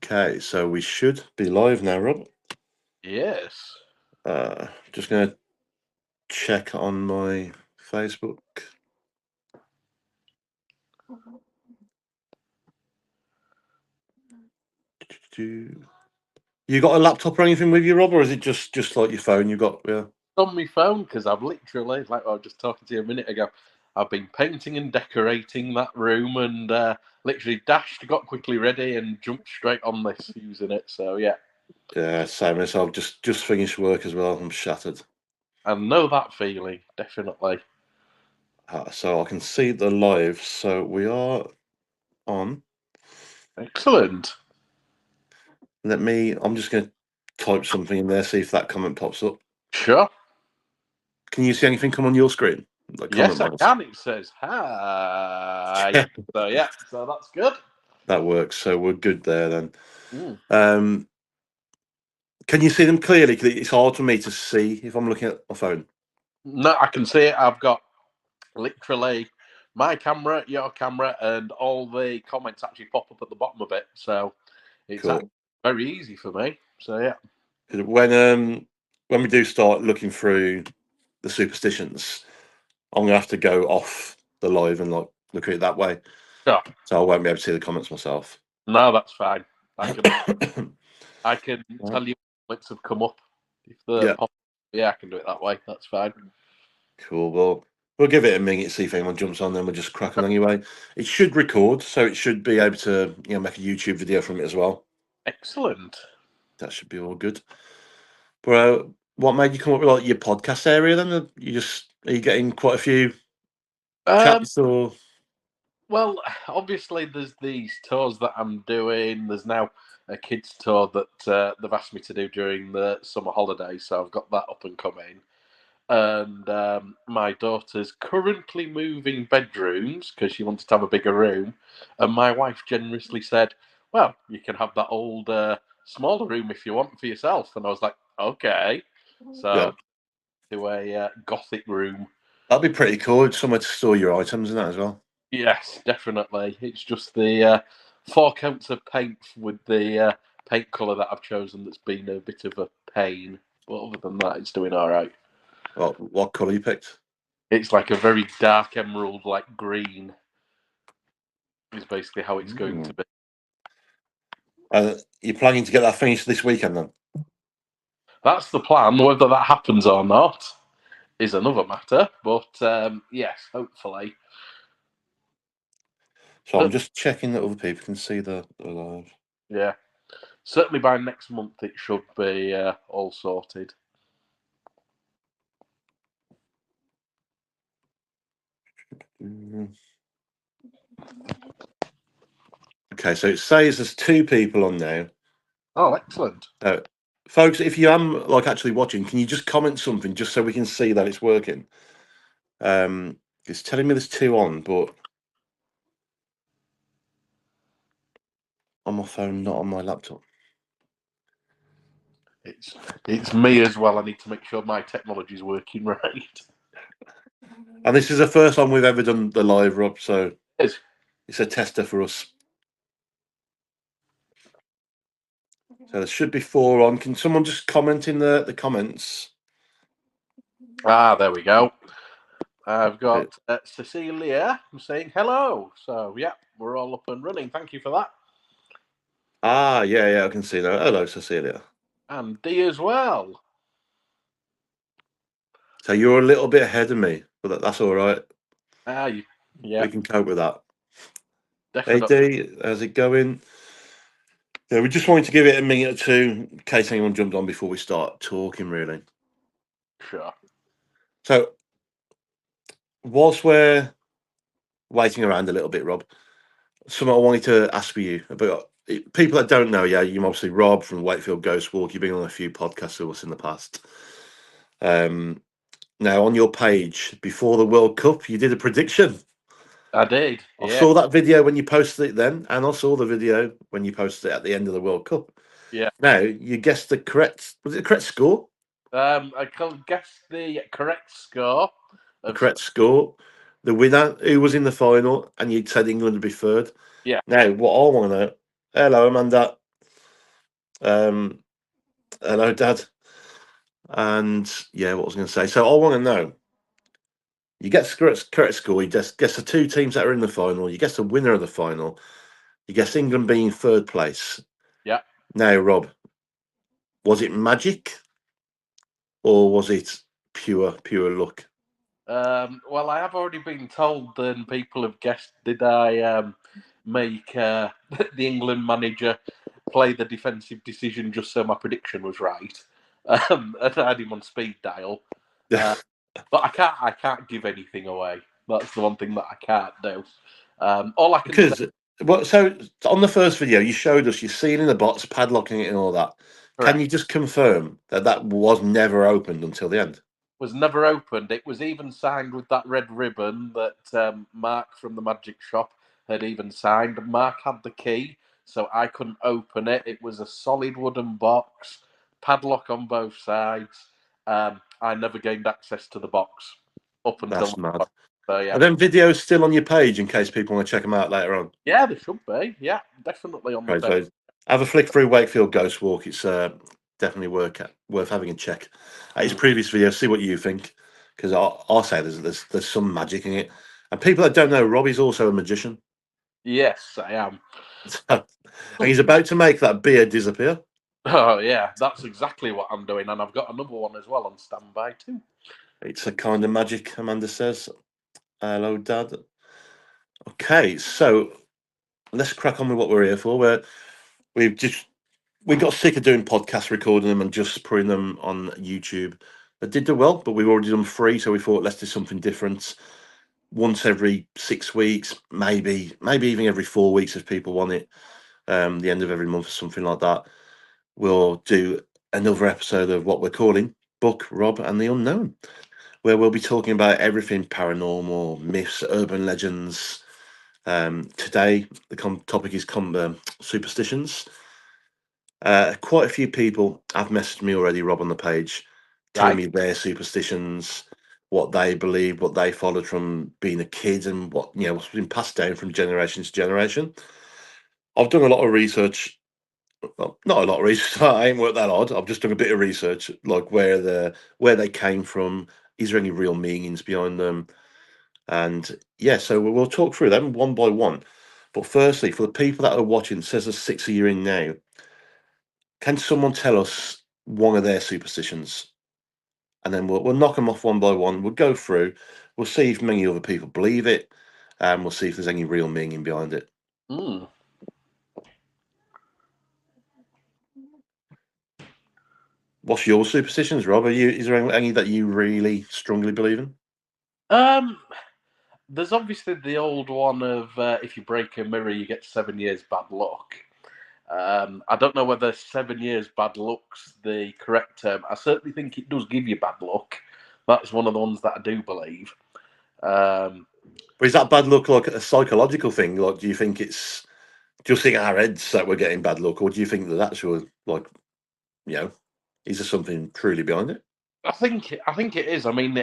Okay, so we should be live now, Rob. Yes. Just going to check on my Facebook. You got a laptop or anything with you, Rob, or is it just like your phone you got? Yeah. On my phone, because I've literally, like I was just talking to you a minute ago, I've been painting and decorating that room and literally dashed, got quickly ready and jumped straight on this using it. So, yeah. Yeah, same as I've just finished work as well. I'm shattered. I know that feeling, definitely. So I can see the live. So we are on. Excellent. I'm just going to type something in there, see if that comment pops up. Sure. Can you see anything come on your screen? Yes, I can. It says hi. So, yeah, so that's good. That works. So we're good there then. Mm. Can you see them clearly? 'Cause it's hard for me to see if I'm looking at my phone. No, I can see it. I've got literally my camera, your camera, and all the comments actually pop up at the bottom of it. So it's Cool. very easy for me. So yeah. When we do start looking through the superstitions, I'm gonna have to go off the live and like look at it that way. Sure. So I won't be able to see the comments myself. No, that's fine. I can tell you what's have come up if the yeah, I can do it that way. That's fine. Cool. Well, we'll give it a minute, see if anyone jumps on, then we'll just crack on anyway. It should record, so it should be able to make a YouTube video from it as well. Excellent. That should be all good. Bro, what made you come up with like your podcast area then? Are you getting quite a few chats or? Well, obviously there's these tours that I'm doing. There's now a kids tour that they've asked me to do during the summer holidays, so I've got that up and coming. And my daughter's currently moving bedrooms because she wanted to have a bigger room. And my wife generously said, "Well, you can have that old smaller room if you want for yourself." And I was like, "Okay." So to a gothic room. That'd be pretty cool. It's somewhere to store your items and that as well. Yes, definitely. It's just the 4 coats of paint with the paint colour that I've chosen that's been a bit of a pain. But other than that, it's doing all right. Well, what colour you picked? It's like a very dark emerald, like green. Is basically how it's going to be. You're planning to get that finished this weekend then? That's the plan. Whether that happens or not is another matter. But yes, hopefully. So I'm just checking that other people can see the live. Yeah. Certainly by next month it should be all sorted. Okay, so it says there's 2 people on now. Oh, excellent. Folks, if you am like actually watching, can you just comment something just so we can see that it's working? It's telling me there's 2 on, but on my phone, not on my laptop. It's me as well. I need to make sure my technology is working right. And this is the first time we've ever done the live, Rob, so it's a tester for us. So there should be 4 on. Can someone just comment in the comments? Ah, there we go. I've got Cecilia saying hello. So, yeah, we're all up and running. Thank you for that. Ah, yeah, I can see that. Hello, Cecilia. And Dee as well. So you're a little bit ahead of me, but that's all right. Yeah. We can cope with that. Definitely. Hey, Dee, how's it going? Yeah, we just wanted to give it a minute or two in case anyone jumped on before we start talking, really. Sure. So, whilst we're waiting around a little bit, Rob, something I wanted to ask for you about people that don't know, you're obviously Rob from Wakefield Ghost Walk. You've been on a few podcasts with us in the past. Now, on your page, before the World Cup, you did a prediction. I did. I saw that video when you posted it then, and I saw the video when you posted it at the end of the World Cup. Yeah. Now, you guessed the correct score? I can guess the correct score. The winner, who was in the final, and you'd said England would be third. Yeah. Now, what I want to know, hello, Amanda. Um, hello, Dad. And yeah, what was I going to say? So I want to know. You get correct score. You guess the two teams that are in the final. You guess the winner of the final. You guess England being third place. Yeah. Now, Rob, was it magic or was it pure luck? Well, I have already been told, and people have guessed. Did I make the England manager play the defensive decision just so my prediction was right? And I had him on speed dial. Uh, but I can't give anything away. That's the one thing that I can't do. All I can say, Because well, so on the first video, you showed us you're sealing the box, padlocking it, and all that. Can you correct, just confirm that that was never opened until the end? was never opened. It was even signed with that red ribbon that Mark from the Magic Shop had even signed. Mark had the key, so I couldn't open it. It was a solid wooden box, padlock on both sides. I never gained access to the box up until That's mad. now. So yeah, Are them videos still on your page in case people want to check them out later on? yeah, they should be. Yeah, definitely on the Right, page. so have a flick through Wakefield Ghost Walk. It's definitely worth having a check at his Mm. previous video. See what you think, because I'll say there's some magic in it. And people that don't know, Robbie's also a magician, Yes, I am. and he's about to make that beard disappear. Oh yeah, that's exactly what I'm doing, and I've got another one as well on standby too. It's a kind of magic, Amanda says. Hello, Dad. Okay, so let's crack on with what we're here for. We've just we got sick of doing podcasts, recording them, and just putting them on YouTube. They did do well, but we've already done three, so we thought let's do something different. Once every 6 weeks, maybe even every 4 weeks if people want it. The end of every month or something like that. We'll do another episode of what we're calling Book, Rob, and the Unknown, where we'll be talking about everything paranormal, myths, urban legends. Today, the topic is superstitions. Quite a few people have messaged me already, Rob, on the page, telling Right. me their superstitions, what they believe, what they followed from being a kid, and what's been passed down from generation to generation. I've done a lot of research. Well, not a lot of research. I ain't worked that hard. I've just done a bit of research, like where they came from. Is there any real meanings behind them? And yeah, so we'll talk through them one by one. But firstly, for the people that are watching, it says there's six of you in now. Can someone tell us one of their superstitions? And then we'll knock them off one by one. We'll go through. We'll see if many other people believe it, and we'll see if there's any real meaning behind it. Mm. What's your superstitions, Rob? Is there any that you really strongly believe in? Um, there's obviously the old one of if you break a mirror, you get 7 years bad luck. I don't know whether 7 years bad luck's the correct term. I certainly think it does give you bad luck. That's one of the ones that I do believe. Um, Or is that bad luck like a psychological thing? Like, do you think it's just in our heads that we're getting bad luck, or do you think that actual you know, is there something truly behind it? I think it is. I mean,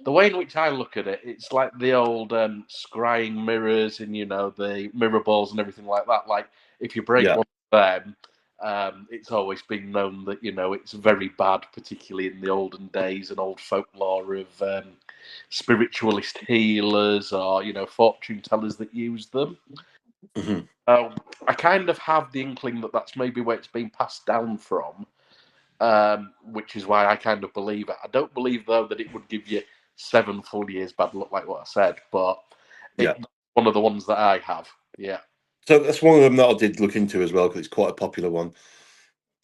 the way in which I look at it, it's like the old scrying mirrors and the mirror balls and everything like that. Like if you break Yeah. one of them, it's always been known that it's very bad, particularly in the olden days and old folklore of spiritualist healers or fortune tellers that use them. Hmm. I kind of have the inkling that that's maybe where it's been passed down from, which is why I kind of believe it. I don't believe though that it would give you 7 full years bad luck, like what I said, but Yeah. it's one of the ones that I have. Yeah, So that's one of them that I did look into as well because it's quite a popular one.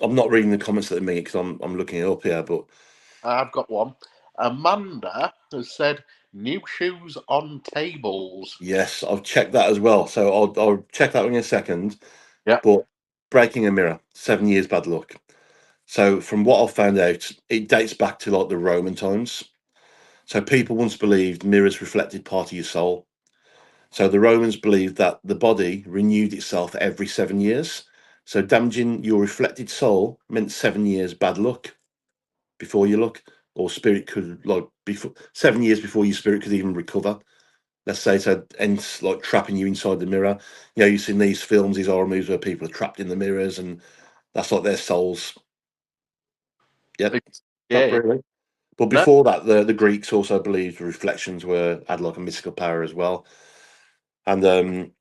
I'm not reading the comments at the minute because I'm looking it up here, but I've got one. Amanda has said new shoes on tables. yes, I've checked that as well. So I'll check that one in a second. Yeah. But breaking a mirror, 7 years bad luck. So from what I've found out, it dates back to like the Roman times. So people once believed mirrors reflected part of your soul. So the Romans believed that the body renewed itself every 7 years. So damaging your reflected soul meant 7 years bad luck before you look, or spirit could like before 7 years before your spirit could even recover. Let's say so ends like trapping you inside the mirror. You've seen these films, these horror movies where people are trapped in the mirrors and That's like their souls. Yep, not Yeah. really. But No. before that, the Greeks also believed reflections had like a mystical power as well. And I mean,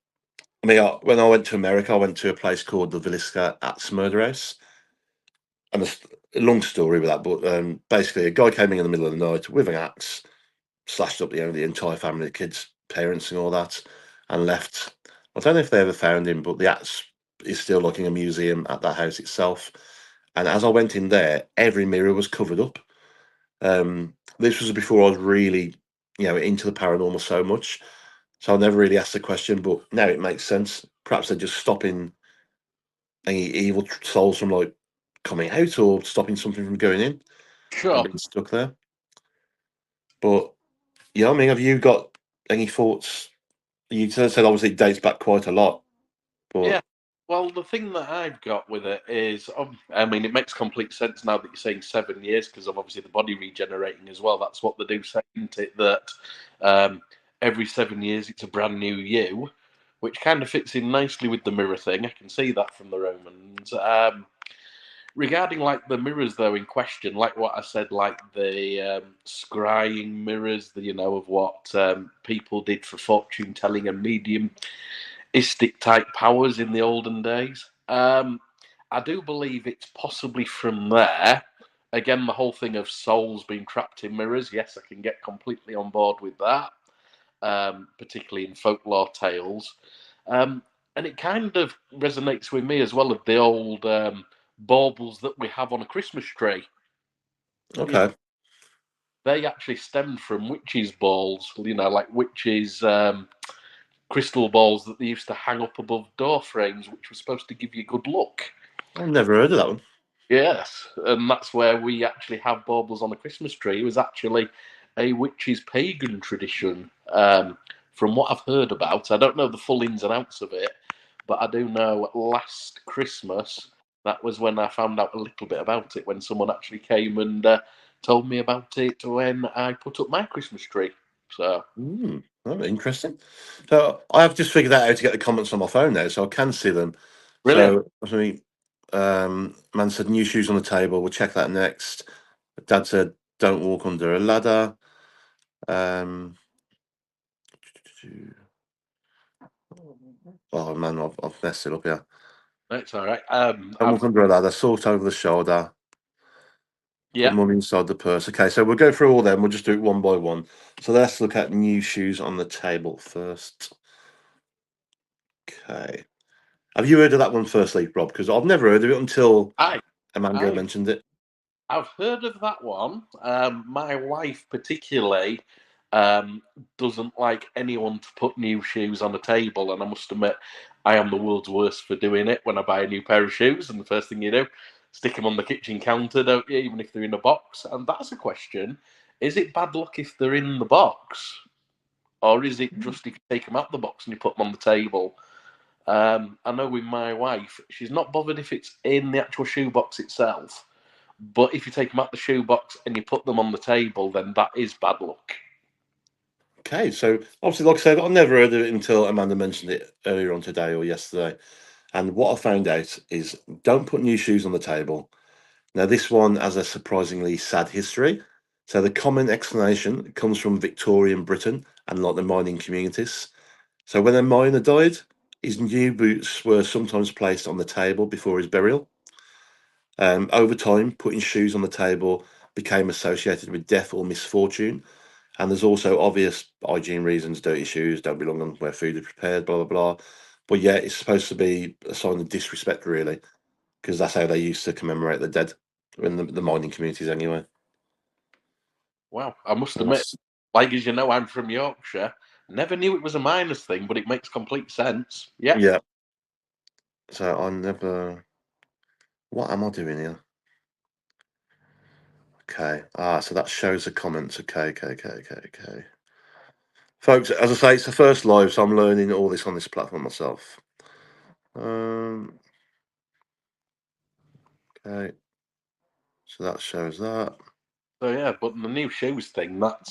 when I went to America, I went to a place called the Villisca Axe Murder House. And a long story with that, but basically, a guy came in the middle of the night with an axe, slashed up the entire family, the kids, parents, and all that, and left. I don't know if they ever found him, but the axe is still like in a museum at that house itself. And as I went in there, every mirror was covered up. This was before I was really, into the paranormal so much. So I never really asked the question, but now it makes sense. Perhaps they're just stopping any evil souls from like coming out or stopping something from going in and Sure. being stuck there. But yeah, I mean, have you got any thoughts? You said obviously it dates back quite a lot, Yeah. but Well, the thing that I've got with it is, I mean, it makes complete sense now that you're saying 7 years because of obviously the body regenerating as well. That's what they do say, isn't it? That um, every 7 years it's a brand new you, which kind of fits in nicely with the mirror thing. I can see that from the Romans. Regarding like the mirrors though in question, like what I said, like the scrying mirrors, of what people did for fortune telling and mediumistic type powers in the olden days. I do believe it's possibly from there. Again, the whole thing of souls being trapped in mirrors. Yes, I can get completely on board with that, particularly in folklore tales. Um, and it kind of resonates with me as well of the old baubles that we have on a Christmas tree. You know, okay. they actually stemmed from witches' balls, like witches' crystal balls that they used to hang up above door frames, which were supposed to give you good luck. I've never heard of that one. Yes, and that's where we actually have baubles on a Christmas tree. It was actually a witch's pagan tradition, from what I've heard about. I don't know the full ins and outs of it, but I do know last Christmas, that was when I found out a little bit about it, when someone actually came and told me about it when I put up my Christmas tree. So, Oh, interesting. So I have just figured out how to get the comments on my phone now, so I can see them. brilliant. So I mean, man said new shoes on the table. We'll check that next. Dad said don't walk under a ladder. Um, oh man, I've messed it up here. That's all right. Don't walk under a ladder. Sort over the shoulder. Put Yeah, money inside the purse. Okay, so we'll go through all them. We'll just do it one by one. So let's look at new shoes on the table first. Okay. Have you heard of that one firstly, Rob? Because I've never heard of it until I, Amanda I mentioned it. I've heard of that one. My wife, particularly, um, doesn't like anyone to put new shoes on a table, and I must admit, I am the world's worst for doing it when I buy a new pair of shoes. And the first thing you do, stick them on the kitchen counter, don't you? Even if they're in a box. And that's a question: is it bad luck if they're in the box, or is it just if you take them out the box and you put them on the table? I know with my wife, she's not bothered if it's in the actual shoebox itself. But if you take them out the shoebox and you put them on the table, then that is bad luck. Okay, so obviously, like I said, I've never heard of it until Amanda mentioned it earlier on today or yesterday. And what I found out is don't put new shoes on the table. Now, this one has a surprisingly sad history. So the common explanation comes from Victorian Britain and like the mining communities. So when a miner died, his new boots were sometimes placed on the table before his burial. Over time, putting shoes on the table became associated with death or misfortune. And there's also obvious hygiene reasons: dirty shoes don't belong on where food is prepared, blah, blah, blah. But yeah, it's supposed to be a sign of disrespect, really, because that's how they used to commemorate the dead in the mining communities, anyway. Wow, I must admit, Yes. like as you know, I'm from Yorkshire. Never knew it was a miners thing, but it makes complete sense. Yeah. Yeah. So I never. What am I doing here? Okay. So that shows the comments. Okay, okay, okay, okay, okay. Folks, as I say, it's the first live, so I'm learning all this on this platform myself. Um, okay, so that shows that. So yeah, but the new shoes thing, that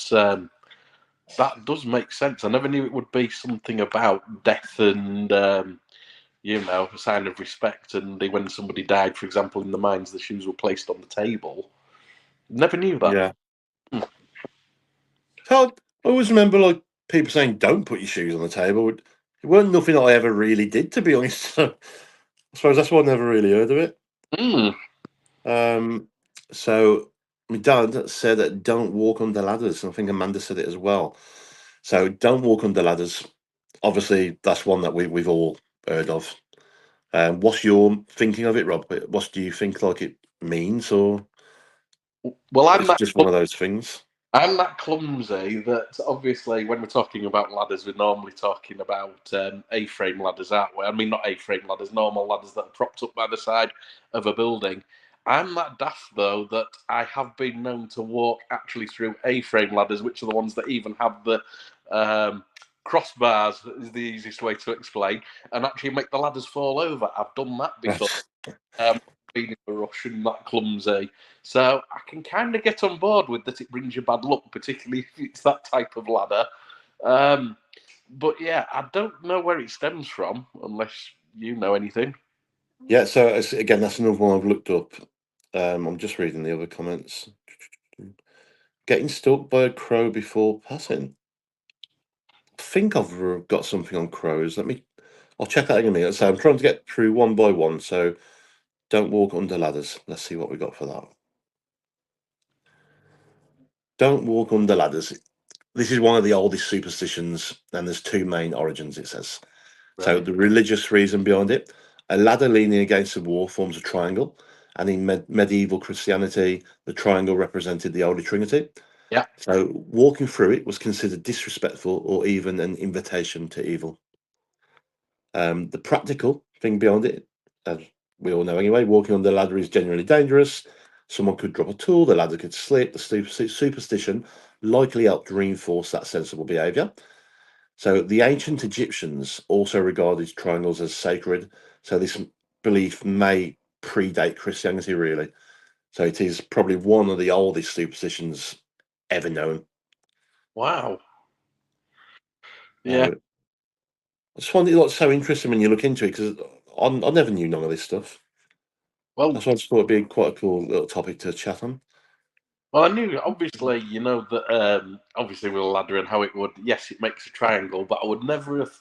does make sense. I never knew it would be something about death and a sign of respect. And when somebody died, for example, in the mines, the shoes were placed on the table. Never knew that. Yeah. So I always remember like people saying, "Don't put your shoes on the table." It weren't nothing I ever really did, to be honest. So I suppose that's why I never really heard of it. Mm. So my dad said that don't walk under ladders, and I think Amanda said it as well. So don't walk under ladders. Obviously, that's one that we've all heard of. What's your thinking of it, Rob? What do you think like it means, or Well, it's just one of those things? I'm that clumsy that obviously when we're talking about ladders, we're normally talking about A-frame ladders, aren't we? I mean, not A-frame ladders, normal ladders that are propped up by the side of a building. I'm that daft though that I have been known to walk actually through A-frame ladders, which are the ones that even have the crossbars, is the easiest way to explain, and actually make the ladders fall over. I've done that before. Being in a rush and that clumsy. So I can kind of get on board with that it brings you bad luck, particularly if it's that type of ladder. But yeah, I don't know where it stems from, unless you know anything. Yeah, so again, that's another one I've looked up. I'm just reading the other comments. Getting stalked by a crow before passing. I think I've got something on crows. I'll check that in a minute. So I'm trying to get through one by one. So don't walk under ladders. Let's see what we got for that. Don't walk under ladders. This is one of the oldest superstitions, and there's two main origins, it says. So Right. the religious reason behind it, a ladder leaning against a wall forms a triangle, and in medieval Christianity, the triangle represented the Holy Trinity. Yeah. So walking through it was considered disrespectful or even an invitation to evil. The practical thing behind it, as we all know anyway, walking on the ladder is generally dangerous. Someone could drop a tool, the ladder could slip. The superstition likely helped reinforce that sensible behaviour. So the ancient Egyptians also regarded triangles as sacred. So this belief may predate Christianity, really. So it is probably one of the oldest superstitions ever known. Wow. Yeah. I just find it like so interesting when you look into it because I never knew none of this stuff. Well, That's why I just thought it'd be quite a cool little topic to chat on. well, I knew obviously, that obviously with a ladder and how it would. Yes, it makes a triangle, but I would never have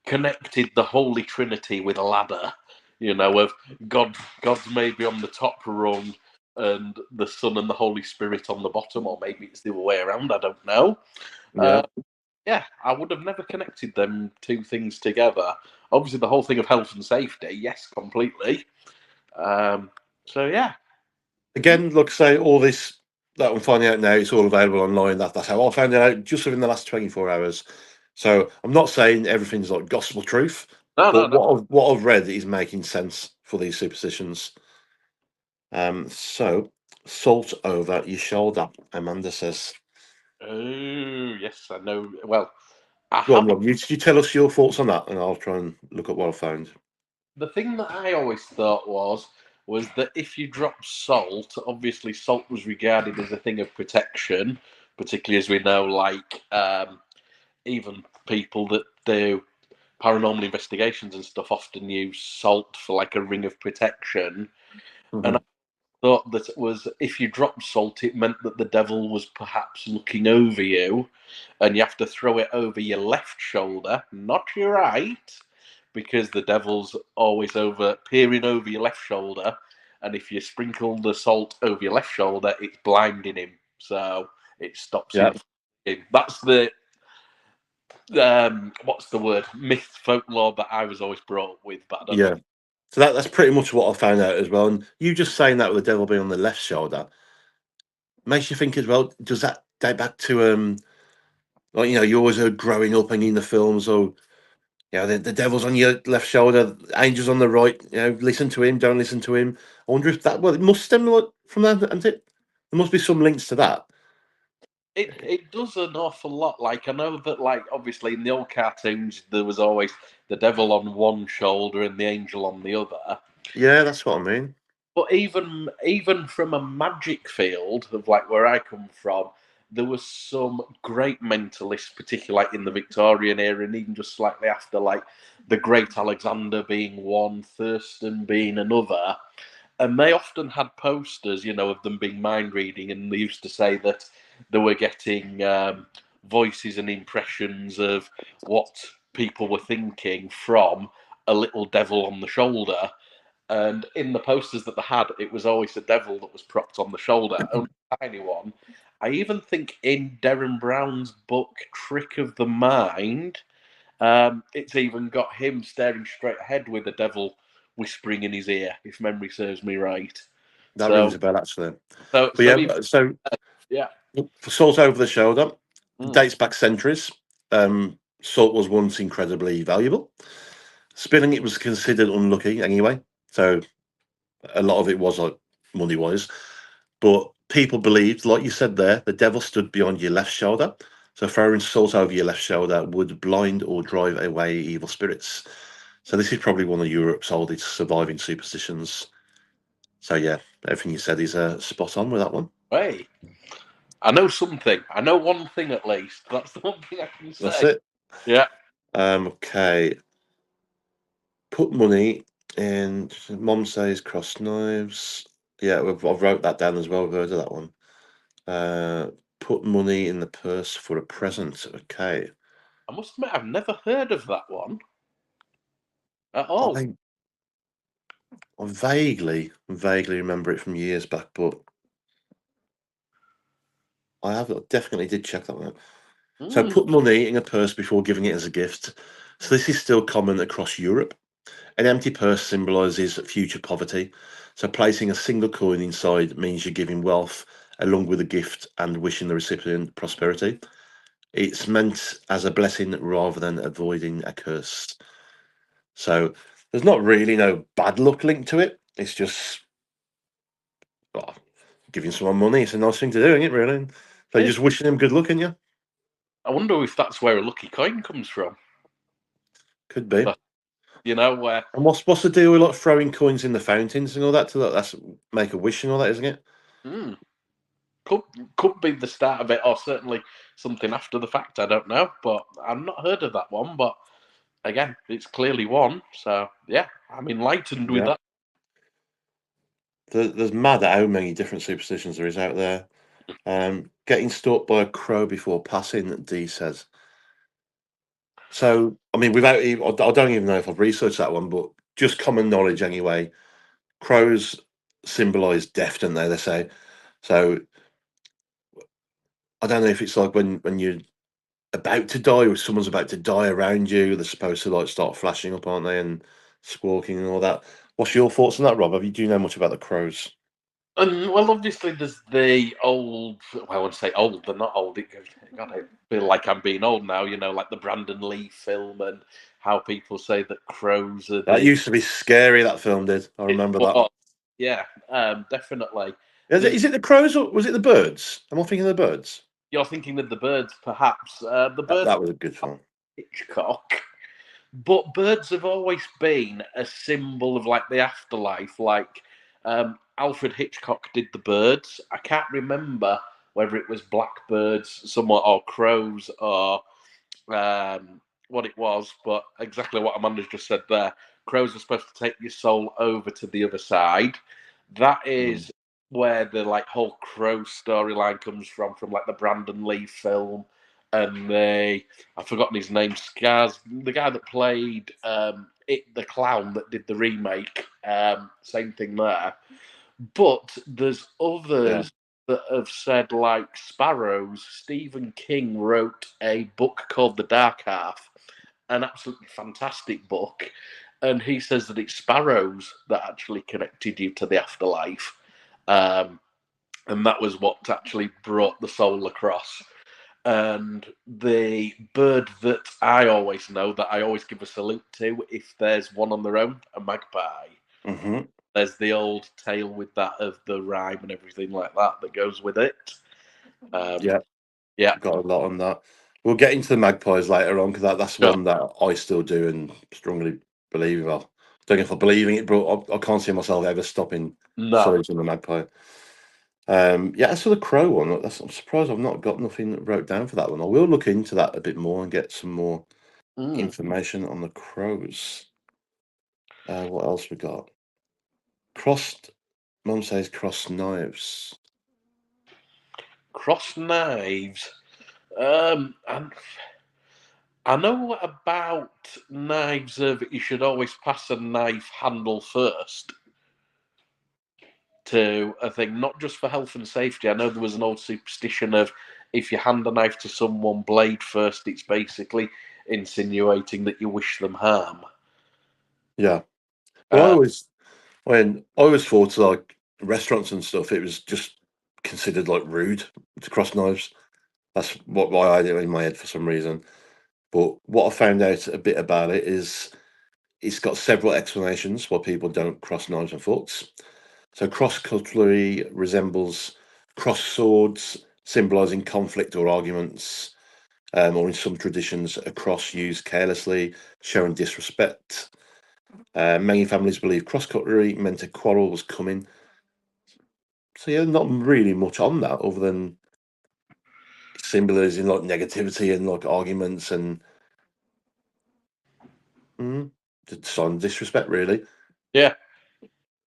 connected the Holy Trinity with a ladder. Of God's maybe on the top rung and the Son and the Holy Spirit on the bottom, or maybe it's the other way around. I don't know. Yeah. Yeah, I would have never connected them two things together. Obviously, the whole thing of health and safety, yes, completely. So yeah. Again, like I say, all this that I'm finding out now, it's all available online. That's how I found it out just within the last 24 hours. So I'm not saying everything's like gospel truth, No, but no, no. what I've read is making sense for these superstitions. So salt over your shoulder, Amanda says. Oh, yes, I know. Well, I Go on, have. Rob. You tell us your thoughts on that, and I'll try and look up what I found. The thing that I always thought was that if you drop salt, obviously salt was regarded as a thing of protection, particularly as we know, like even people that do paranormal investigations and stuff often use salt for like a ring of protection. And Mhm. thought that it was if you drop salt, it meant that the devil was perhaps looking over you, and you have to throw it over your left shoulder, not your right, because the devil's always over peering over your left shoulder, and if you sprinkle the salt over your left shoulder, it's blinding him, so it stops Yeah, him. That's the what's the word? Myth folklore that I was always brought up with, but I don't know. yeah. So that's pretty much what I found out as well. And you just saying that with the devil being on the left shoulder makes you think as well. Does that date back to like you always heard growing up and in the films, or the devil's on your left shoulder, angels on the right. Listen to him, don't listen to him. I wonder if that it must stem from that, isn't it? There must be some links to that. It does an awful lot. Like I know that, like obviously in the old cartoons, there was always the devil on one shoulder and the angel on the other. Yeah, that's what I mean. But even from a magic field of like where I come from, there was some great mentalists, particularly like in the Victorian era, and even just slightly after, like the Great Alexander being one, Thurston being another. And they often had posters, of them being mind reading, and they used to say that they were getting voices and impressions of what people were thinking from a little devil on the shoulder. And in the posters that they had, it was always a devil that was propped on the shoulder, only a tiny one. I even think in Derren Brown's book, Trick of the Mind, it's even got him staring straight ahead with the devil whispering in his ear, if memory serves me right. That rings So, a bell, actually. so, But so, yeah, even, so yeah. for salt over the shoulder, it Mm. dates back centuries. Salt was once incredibly valuable. Spilling it was considered unlucky anyway. So a lot of it was like money wise. But people believed, like you said there, the devil stood beyond your left shoulder. So throwing salt over your left shoulder would blind or drive away evil spirits. So this is probably one of Europe's oldest surviving superstitions. So yeah, everything you said is spot on with that one. Hey, I know something. I know one thing at least. That's the one thing I can That's say. it. Yeah. Okay. Put money in. Mom says cross knives. Yeah, I've wrote that down as well. I've heard of that one. Put money in the purse for a present. Okay. I must admit, I've never heard of that one at all. I vaguely remember it from years back, but I definitely did check that one out. So Mm. put money in a purse before giving it as a gift. So this is still common across Europe. An empty purse symbolises future poverty. So placing a single coin inside means you're giving wealth along with a gift and wishing the recipient prosperity. It's meant as a blessing rather than avoiding a curse. So there's not really no bad luck linked to it. It's just well, giving someone money. It's a nice thing to do, isn't it? Really. So you're Hey, just wishing them good luck, aren't you? I wonder if that's where a lucky coin comes from. Could be. But, where And what's the deal with like throwing coins in the fountains and all that? To that's make a wish and all that, isn't it? mm, could could be the start of it, or certainly something after the fact. I don't know, but I've not heard of that one. But again, it's clearly one. So yeah, I'm enlightened with Yeah. that. There's mad at how many different superstitions there is out there. Getting stalked by a crow before passing, D says. So, I mean, without even, I don't even know if I've researched that one, but just common knowledge anyway. Crows symbolise death, don't they? They say. So, I don't know if it's like when you're about to die or someone's about to die around you, they're supposed to like start flashing up, aren't they? And squawking and all that. What's your thoughts on that, Rob? Do you know much about the crows? And well, obviously, there's the old. Well, I would say old. They're not old. God, I feel like I'm being old now. Like the Brandon Lee film, and how people say that crows are That the. used to be scary. That film did. I It remember that. was, yeah, definitely. There's Is it the crows or was it the birds? Am I thinking of the birds? You're thinking of the birds, perhaps. The birds That was a good film. Hitchcock, but birds have always been a symbol of like the afterlife. Like Alfred Hitchcock did the birds. I can't remember whether it was blackbirds, somewhat, or crows, or what it was, but exactly what Amanda's just said there. Crows are supposed to take your soul over to the other side. That Mm. is where the like whole crow storyline comes from like the Brandon Lee film. And I've forgotten his name, Scars, the guy that played it, the clown that did the remake. Same thing there. But there's Yeah. others that have said, like Sparrows. Stephen King wrote a book called The Dark Half, an absolutely fantastic book. And he says that it's sparrows that actually connected you to the afterlife. Um, and that was what actually brought the soul across. And the bird that I always know, that I always give a salute to, if there's one on their own, a magpie. Hmm. There's the old tale with that of the rhyme and everything like that that goes with it. Um, Yeah. yeah, Got a lot on that. We'll get into the magpies later on because that's sure. one that I still do and strongly believe. Well, don't know if I believe in it, but I can't see myself ever stopping No, saluting the magpie. Yeah, as for the crow one, I'm surprised I've not got nothing wrote down for that one. I will look into that a bit more and get some more information on the crows. What else we got? Crossed. Mum says crossed knives. Cross knives. And I know about knives of you should always pass a knife handle first to a thing, not just for health and safety. I know there was an old superstition of if you hand a knife to someone blade first, it's basically insinuating that you wish them harm. Yeah. Well, I always thought like restaurants and stuff, it was just considered like rude to cross knives. That's why I had it in my head for some reason. But what I found out a bit about it is it's got several explanations why people don't cross knives and forks. So cross cutlery resembles cross swords, symbolising conflict or arguments, or in some traditions, a cross used carelessly, showing disrespect. Many families believe cross cutlery meant a quarrel was coming. So yeah, not really much on that other than symbolising like negativity and like arguments and sign of disrespect, really. Yeah.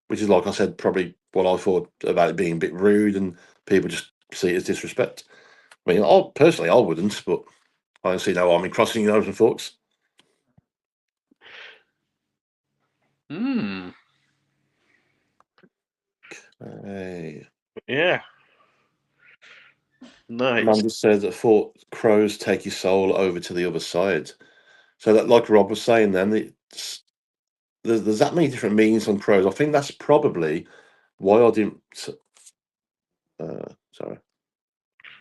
Which is, like I said, probably what I thought about it being a bit rude and people just see it as disrespect. I mean, personally, I wouldn't, but I don't see no harm in crossing knives and forks. Hey. Yeah. Nice. Amanda says that thought crows take your soul over to the other side. So that, like Rob was saying, then there's that many different meanings on crows. I think that's probably why I didn't. Sorry.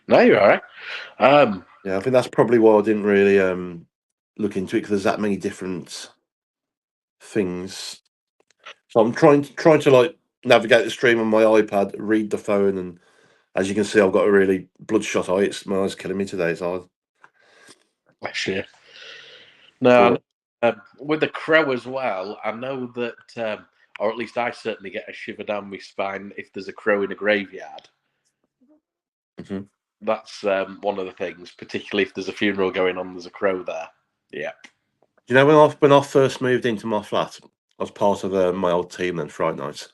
No, you're all right. Yeah, I think that's probably why I didn't really look into it because there's that many different things. So I'm trying to like navigate the stream on my iPad, read the phone, and as you can see, I've got a really bloodshot eye. My eye's killing me today. So, Bless you. No, but, with the crow as well, I know that, or at least I certainly get a shiver down my spine if there's a crow in a graveyard. mhm. That's one of the things, particularly if there's a funeral going on, there's a crow there. Yeah. You know, when I first moved into my flat, I was part of my old team then Friday nights,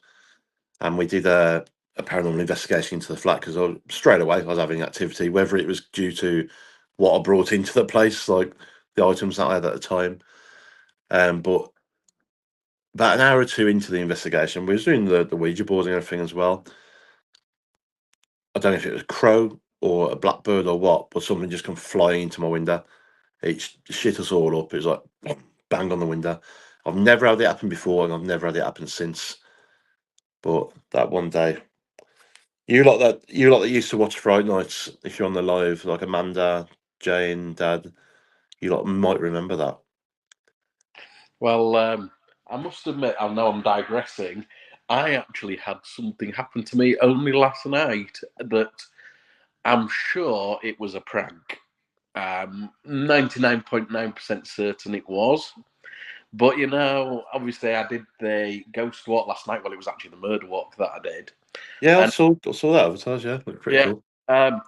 and we did a paranormal investigation into the flat because straight away I was having activity, whether it was due to what I brought into the place, like the items that I had at the time. But about an hour or two into the investigation, we was doing the Ouija board and everything as well. I don't know if it was a crow or a blackbird or what, but something just come flying into my window. It shit us all up. It was like bang on the window. I've never had it happen before, and I've never had it happen since. But that one day, you lot that used to watch Friday nights, if you're on the live, like Amanda, Jane, Dad, you lot might remember that. Well, I must admit, I know I'm digressing. I actually had something happen to me only last night that I'm sure it was a prank. 99.9% certain it was. But you know, obviously, I did the ghost walk last night. Well, it was actually the murder walk that I did. Yeah, And I saw that advertised. Yeah, looked pretty yeah, cool. and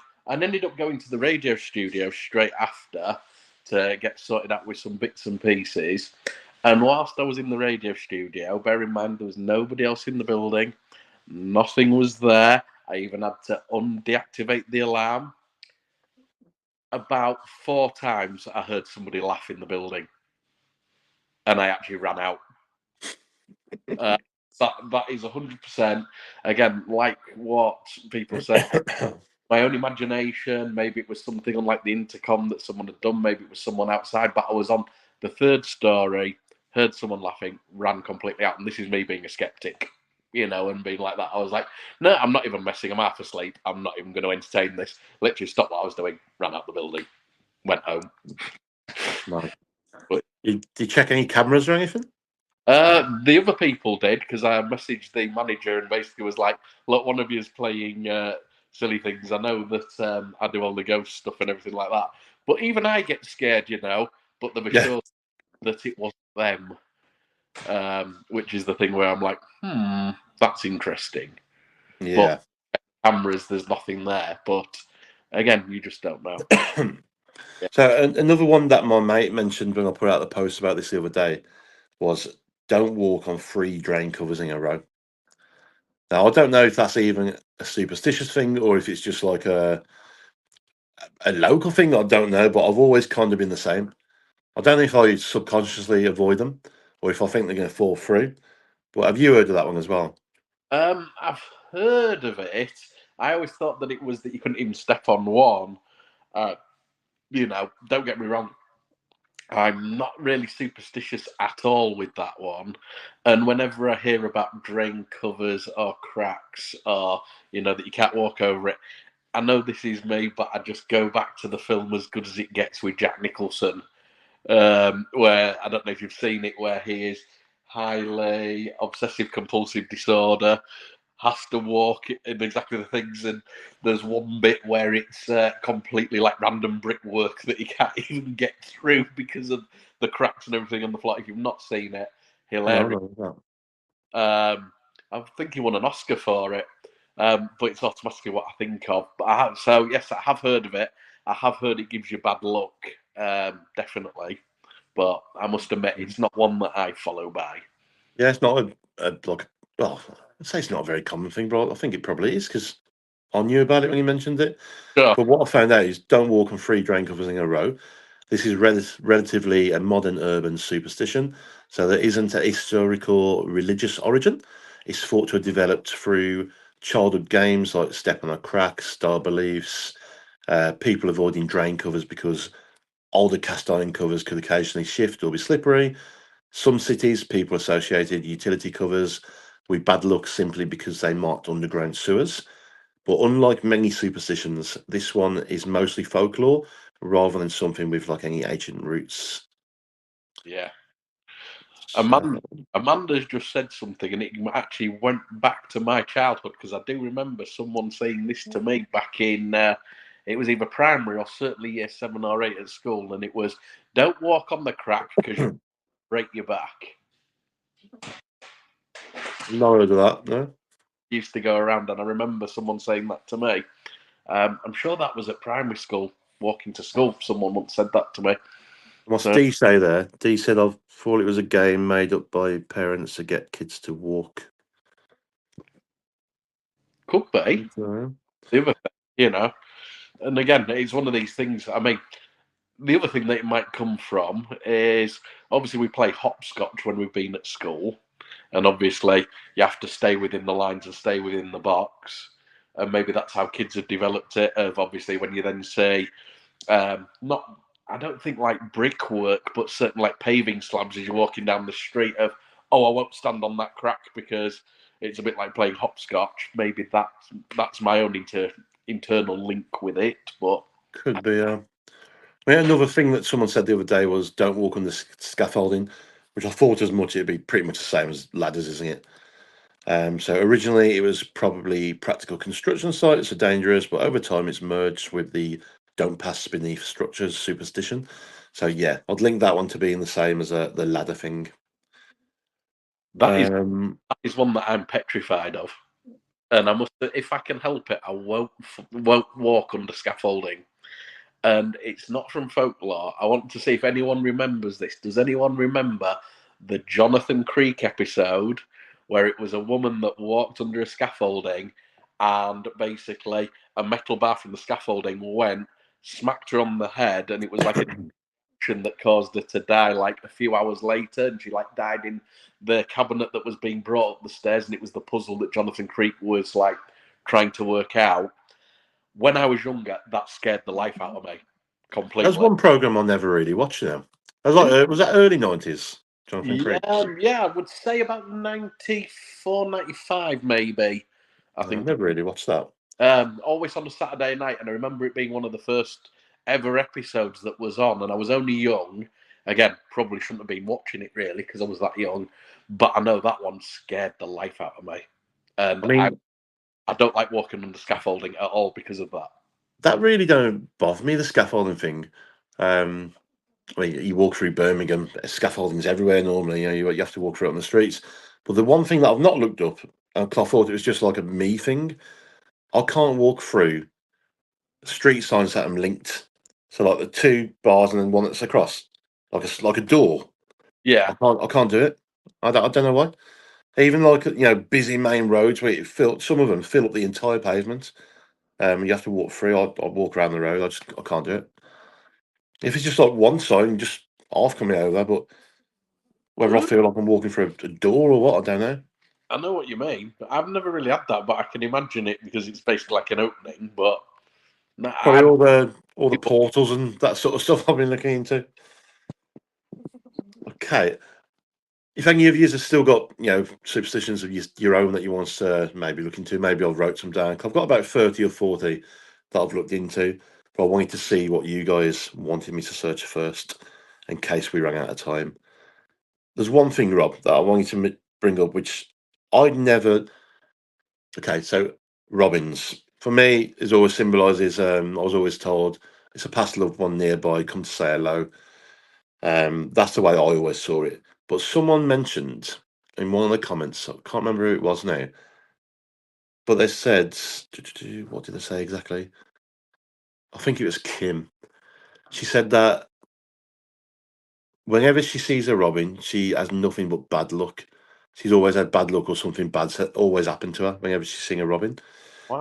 ended up going to the radio studio straight after to get sorted out with some bits and pieces. And whilst I was in the radio studio, bear in mind there was nobody else in the building, nothing was there. I even had to deactivate the alarm. About 4 times I heard somebody laugh in the building, and I actually ran out. Uh, that is 100%. Again, like what people say, my own imagination. Maybe it was something on like the intercom that someone had done. Maybe it was someone outside. But I was on the third story, heard someone laughing, ran completely out. And this is me being a skeptic, you know, and being like that. I was like, no, I'm not even messing. I'm half asleep. I'm not even going to entertain this. Literally stopped what I was doing, ran out the building, went home. No. But Did you check any cameras or anything? the other people did because I messaged the manager and basically was like, "Look, one of you is playing silly things. I know that I do all the ghost stuff and everything like that, but even I get scared, you know." But they were Yeah. sure that it wasn't them, which is the thing where I'm like, that's interesting. But Yeah. cameras, there's nothing there. But again, you just don't know. Yeah. So another one that my mate mentioned when I put out the post about this the other day was don't walk on 3 drain covers in a row. Now I don't know if that's even a superstitious thing or if it's just like a local thing. I don't know, but I've always kind of been the same. I don't know if I subconsciously avoid them or if I think they're going to fall through. But have you heard of that one as well? I've heard of it. I always thought that it was that you couldn't even step on one. Uh, don't get me wrong. I'm not really superstitious at all with that one. And whenever I hear about drain covers or cracks or, that you can't walk over it, I know this is me, but I just go back to the film As Good as It Gets with Jack Nicholson, where I don't know if you've seen it, where he is highly obsessive compulsive disorder, has to walk in exactly the things, and there's one bit where it's completely like random brickwork that he can't even get through because of the cracks and everything on the floor. If you've not seen it, No, hilarious. no, I think he won an Oscar for it, but it's automatically what I think of. But yes, I have heard of it. I have heard it gives you bad luck, definitely. But I must admit, it's not one that I follow by. yeah, it's not like, well, I'd say it's not a very common thing, but I think it probably is because I knew about it when you mentioned it. Sure. But what I found out is don't walk on 3 drain covers in a row. This is relatively a modern urban superstition, so there isn't a historical religious origin. It's thought to have developed through childhood games like step on a crack, star beliefs, people avoiding drain covers because older cast iron covers could occasionally shift or be slippery. Some cities, people associated utility covers with bad luck simply because they marked underground sewers. But unlike many superstitions, this one is mostly folklore rather than something with like any ancient roots. Yeah. So, Amanda's just said something, and it actually went back to my childhood because I do remember someone saying this to me back in. It was either primary or certainly year 7 or 8 at school, and it was, "Don't walk on the crack because you break your back." no heard of that, no. Used to go around, and I remember someone saying that to me. I'm sure that was at primary school, walking to school. Someone once said that to me. What's So D say there? D said I thought it was a game made up by parents to get kids to walk. could be So, the other thing. And again, it's one of these things. I mean, the other thing that it might come from is obviously we play hopscotch when we've been at school, and obviously you have to stay within the lines and stay within the box, and maybe that's how kids have developed it. Of obviously when you then say, not, I don't think like brickwork, but certain like paving slabs as you're walking down the street. Of, oh, I won't stand on that crack because it's a bit like playing hopscotch. Maybe that's my own internal link with it, but. could be. Another thing that someone said the other day was don't walk on the scaffolding, which I thought as much it'd be pretty much the same as ladders, isn't it? So originally it was probably practical construction sites are dangerous, but over time it's merged with the don't pass beneath structures superstition. So yeah, I'd link that one to being the same as the ladder thing. That is Um, that is one that I'm petrified of, and I must, if I can help it, I won't walk under scaffolding. And it's not from folklore. I want to see if anyone remembers this. Does anyone remember the Jonathan Creek episode where it was a woman that walked under a scaffolding, and basically a metal bar from the scaffolding went, smacked her on the head, and it was like a that caused her to die like a few hours later, and she like died in the cabinet that was being brought up the stairs, and it was the puzzle that Jonathan Creek was like trying to work out. When I was younger, that scared the life out of me there's completely. one program I never really watched now. I was like, was that early 90s? Jonathan Creek. Yeah, I would say about 94, 95, maybe. I No, I think. never really watched that. Always on a Saturday night, and I remember it being one of the first ever episodes that was on, and I was only young. Again, probably shouldn't have been watching it really because I was that young, but I know that one scared the life out of me, I and I, mean, I don't like walking under scaffolding at all because of that. that really don't bother me, the scaffolding thing. Um, I mean, you walk through Birmingham, scaffolding's everywhere normally. You have to walk through it on the streets. But the one thing that I've not looked up, 'cause I thought it was just like a me thing, I can't walk through street signs that I'm linked. So like the two bars and then one that's across, like a door. Yeah. I can't do it. I don't know why. Even like busy main roads where some of them fill up the entire pavement. You have to walk through. I walk around the road. I can't do it. If it's just like one sign, just half coming over, but whether I feel like I'm walking through a door or what, I don't know. I know what you mean, but I've never really had that, but I can imagine it because it's basically like an opening. But no, Probably I'm all the portals and that sort of stuff I've been looking into. Okay, if any of you have still got superstitions of your own that you want to maybe look into, maybe I've wrote some down. I've got about 30 or 40 that I've looked into, but I wanted to see what you guys wanted me to search first, in case we ran out of time. There's one thing, Rob, that I wanted to bring up, which I'd never. Okay, so robins for me is always symbolises. I was always told it's a past loved one nearby, come to say hello. That's the way I always saw it. But someone mentioned in one of the comments, I can't remember who it was now, but they said, what did they say exactly? I think it was Kim. She said that whenever she sees a robin, she has nothing but bad luck. She's always had bad luck or something bad's always happened to her whenever she's seen a robin.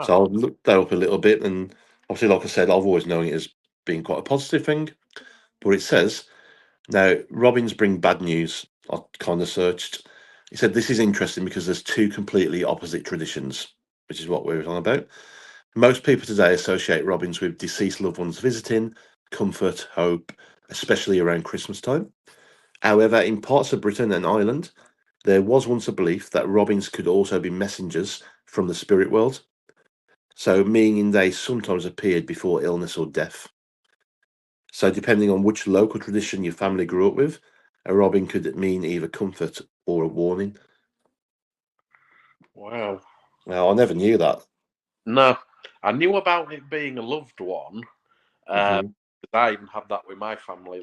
So wow. I'll look that up a little bit, and obviously, like I said, I've always known it as being quite a positive thing. But it says now robins bring bad news. I kind of searched. He said this is interesting because there's two completely opposite traditions, which is what we were on about. Most people today associate robins with deceased loved ones visiting, comfort, hope, especially around Christmas time. However, in parts of Britain and Ireland, there was once a belief that robins could also be messengers from the spirit world. So, meaning they sometimes appeared before illness or death. So, depending on which local tradition your family grew up with, a robin could mean either comfort or a warning. Wow. Now, I never knew that. No, I knew about it being a loved one. Uh, Hmm. I even had that with my family.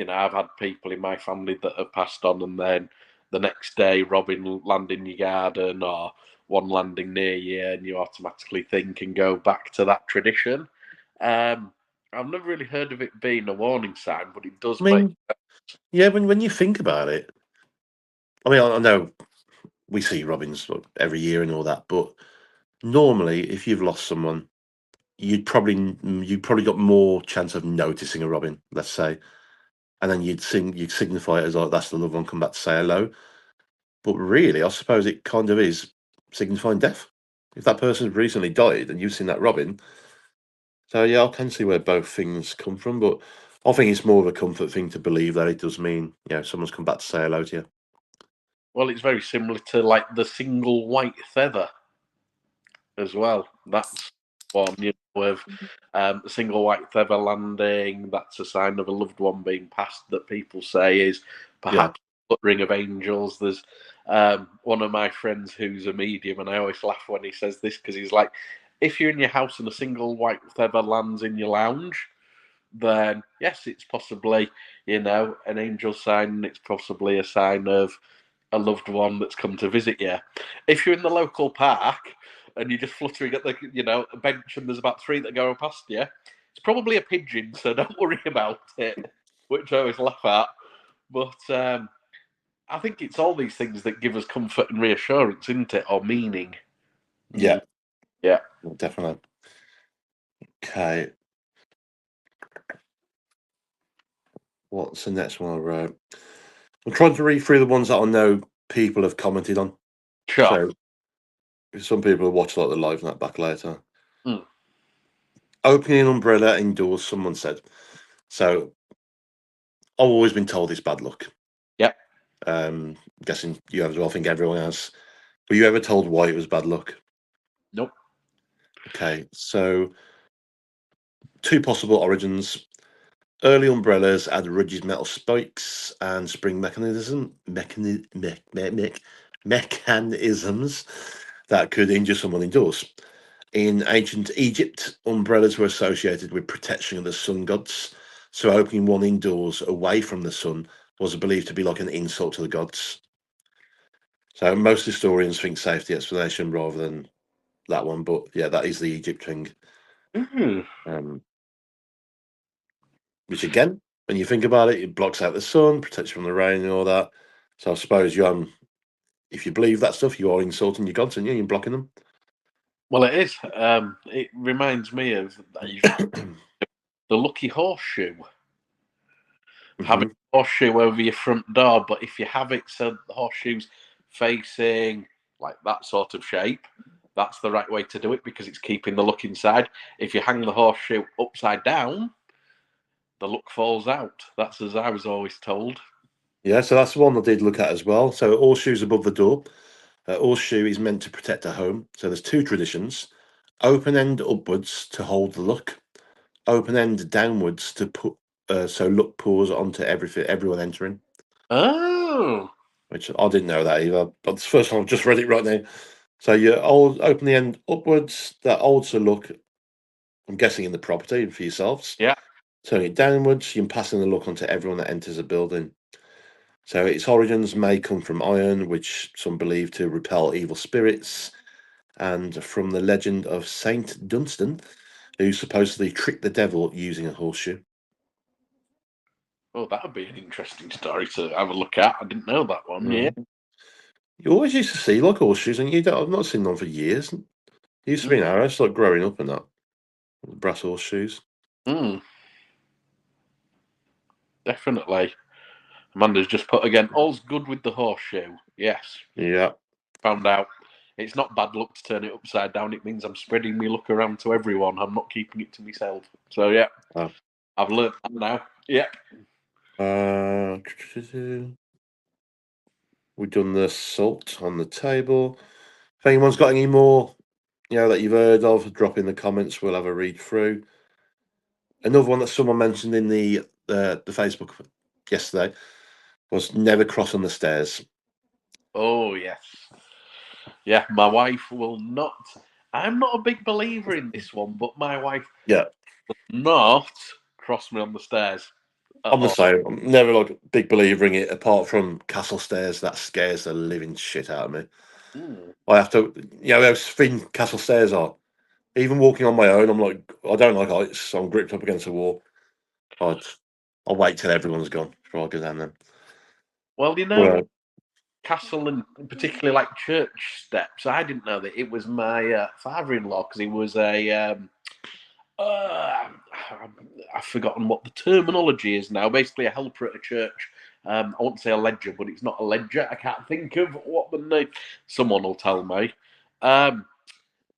I've had people in my family that have passed on, and then the next day, robin land in your garden or one landing near you, and you automatically think and go back to that tradition. Um, I've never really heard of it being a warning sign, but it does I make. mean, yeah, when you think about it, I mean, I know we see robins every year and all that, but normally, if you've lost someone, you'd probably got more chance of noticing a robin, let's say, and then you'd signify it as like that's the loved one come back to say hello. But really, I suppose it kind of is signifying death. If that person's recently died and you've seen that robin, so yeah, I can see where both things come from. But I think it's more of a comfort thing to believe that it does mean someone's come back to say hello to you. Well, it's very similar to like the single white feather as well. That's one, with a single white feather landing. That's a sign of a loved one being passed that people say is Yeah, perhaps a ring of angels. There's one of my friends who's a medium, and I always laugh when he says this because he's like, if you're in your house and a single white feather lands in your lounge, then yes, it's possibly, an angel sign, and it's possibly a sign of a loved one that's come to visit you. If you're in the local park and you're just fluttering at the, a bench and there's about three that go past you, it's probably a pigeon, so don't worry about it, which I always laugh at. But I think it's all these things that give us comfort and reassurance, isn't it, or meaning. yeah, Yeah. definitely. Okay, what's the next one I wrote? I'm trying to read through the ones that I know people have commented on. Sure. So some people have watched like the live and that back later. Mm. Opening an umbrella indoors, someone said. So I've always been told it's bad luck. Yep. Guessing you have as well. I think everyone has. Were you ever told why it was bad luck? Nope. Okay, so two possible origins. Early umbrellas had rigid metal spikes and spring mechanisms that could injure someone indoors. In ancient Egypt, umbrellas were associated with protection of the sun gods, so opening one indoors away from the sun was believed to be like an insult to the gods. So most historians think safety explanation rather than that one, but yeah, that is the Egypt thing. Mm. Which again, when you think about it, it blocks out the sun, protects you from the rain and all that. So I suppose if you believe that stuff, you are insulting your gods, and you're blocking them. Well, it is. It reminds me of the lucky horseshoe. Having Mhm. a horseshoe over your front door, but if you have it so the horseshoe's facing like that sort of shape, that's the right way to do it because it's keeping the luck inside. If you hang the horseshoe upside down, the luck falls out. That's as I was always told. Yeah, so that's the one I did look at as well. So horseshoes above the door. Horseshoe is meant to protect a home. So there's two traditions: open end upwards to hold the luck, open end downwards to put so luck pours onto everyone entering. Oh, Which I didn't know that either. But it's the first time I've just read it right now. So you open the end upwards. That holds the luck. I'm guessing in the property for yourselves. yeah. Turning it downwards, you're passing the luck onto everyone that enters a building. So its origins may come from iron, which some believe to repel evil spirits, and from the legend of Saint Dunstan, who supposedly tricked the devil using a horseshoe. Oh, that would be an interesting story to have a look at. I didn't know that one. Yeah. Mm. You always used to see like horseshoes, and I've not seen them for years. It used to be in our house, like growing up and that. Brass horseshoes. Mm, definitely. Amanda's just put again, all's good with the horseshoe. Yes. Yeah. Found out it's not bad luck to turn it upside down. It means I'm spreading my luck around to everyone. I'm not keeping it to myself. So, yeah, Uh, I've learned that now. Yep. uh, we've done the salt on the table. If anyone's got any more, that you've heard of, drop in the comments. We'll have a read through. Another one that someone mentioned in the Facebook yesterday was never cross on the stairs. Oh, yes. Yeah, my wife will not. I'm not a big believer in this one, but my wife Yeah, not cross me on the stairs at I'm the all. same. I'm never like a big believer in it, apart from castle stairs. That scares the living shit out of me. Mm. I have to, how thin castle stairs are. Even walking on my own, I'm like, I don't like heights, so I'm gripped up against the wall. I'd, I'll wait till everyone's gone before I go down them. Well, you know, Well, castle and particularly like church steps. I didn't know that it was my father-in-law because he was a I've forgotten what the terminology is now. Basically, a helper at a church. I won't say a ledger, but it's not a ledger. I can't think of what the name. Someone will tell me.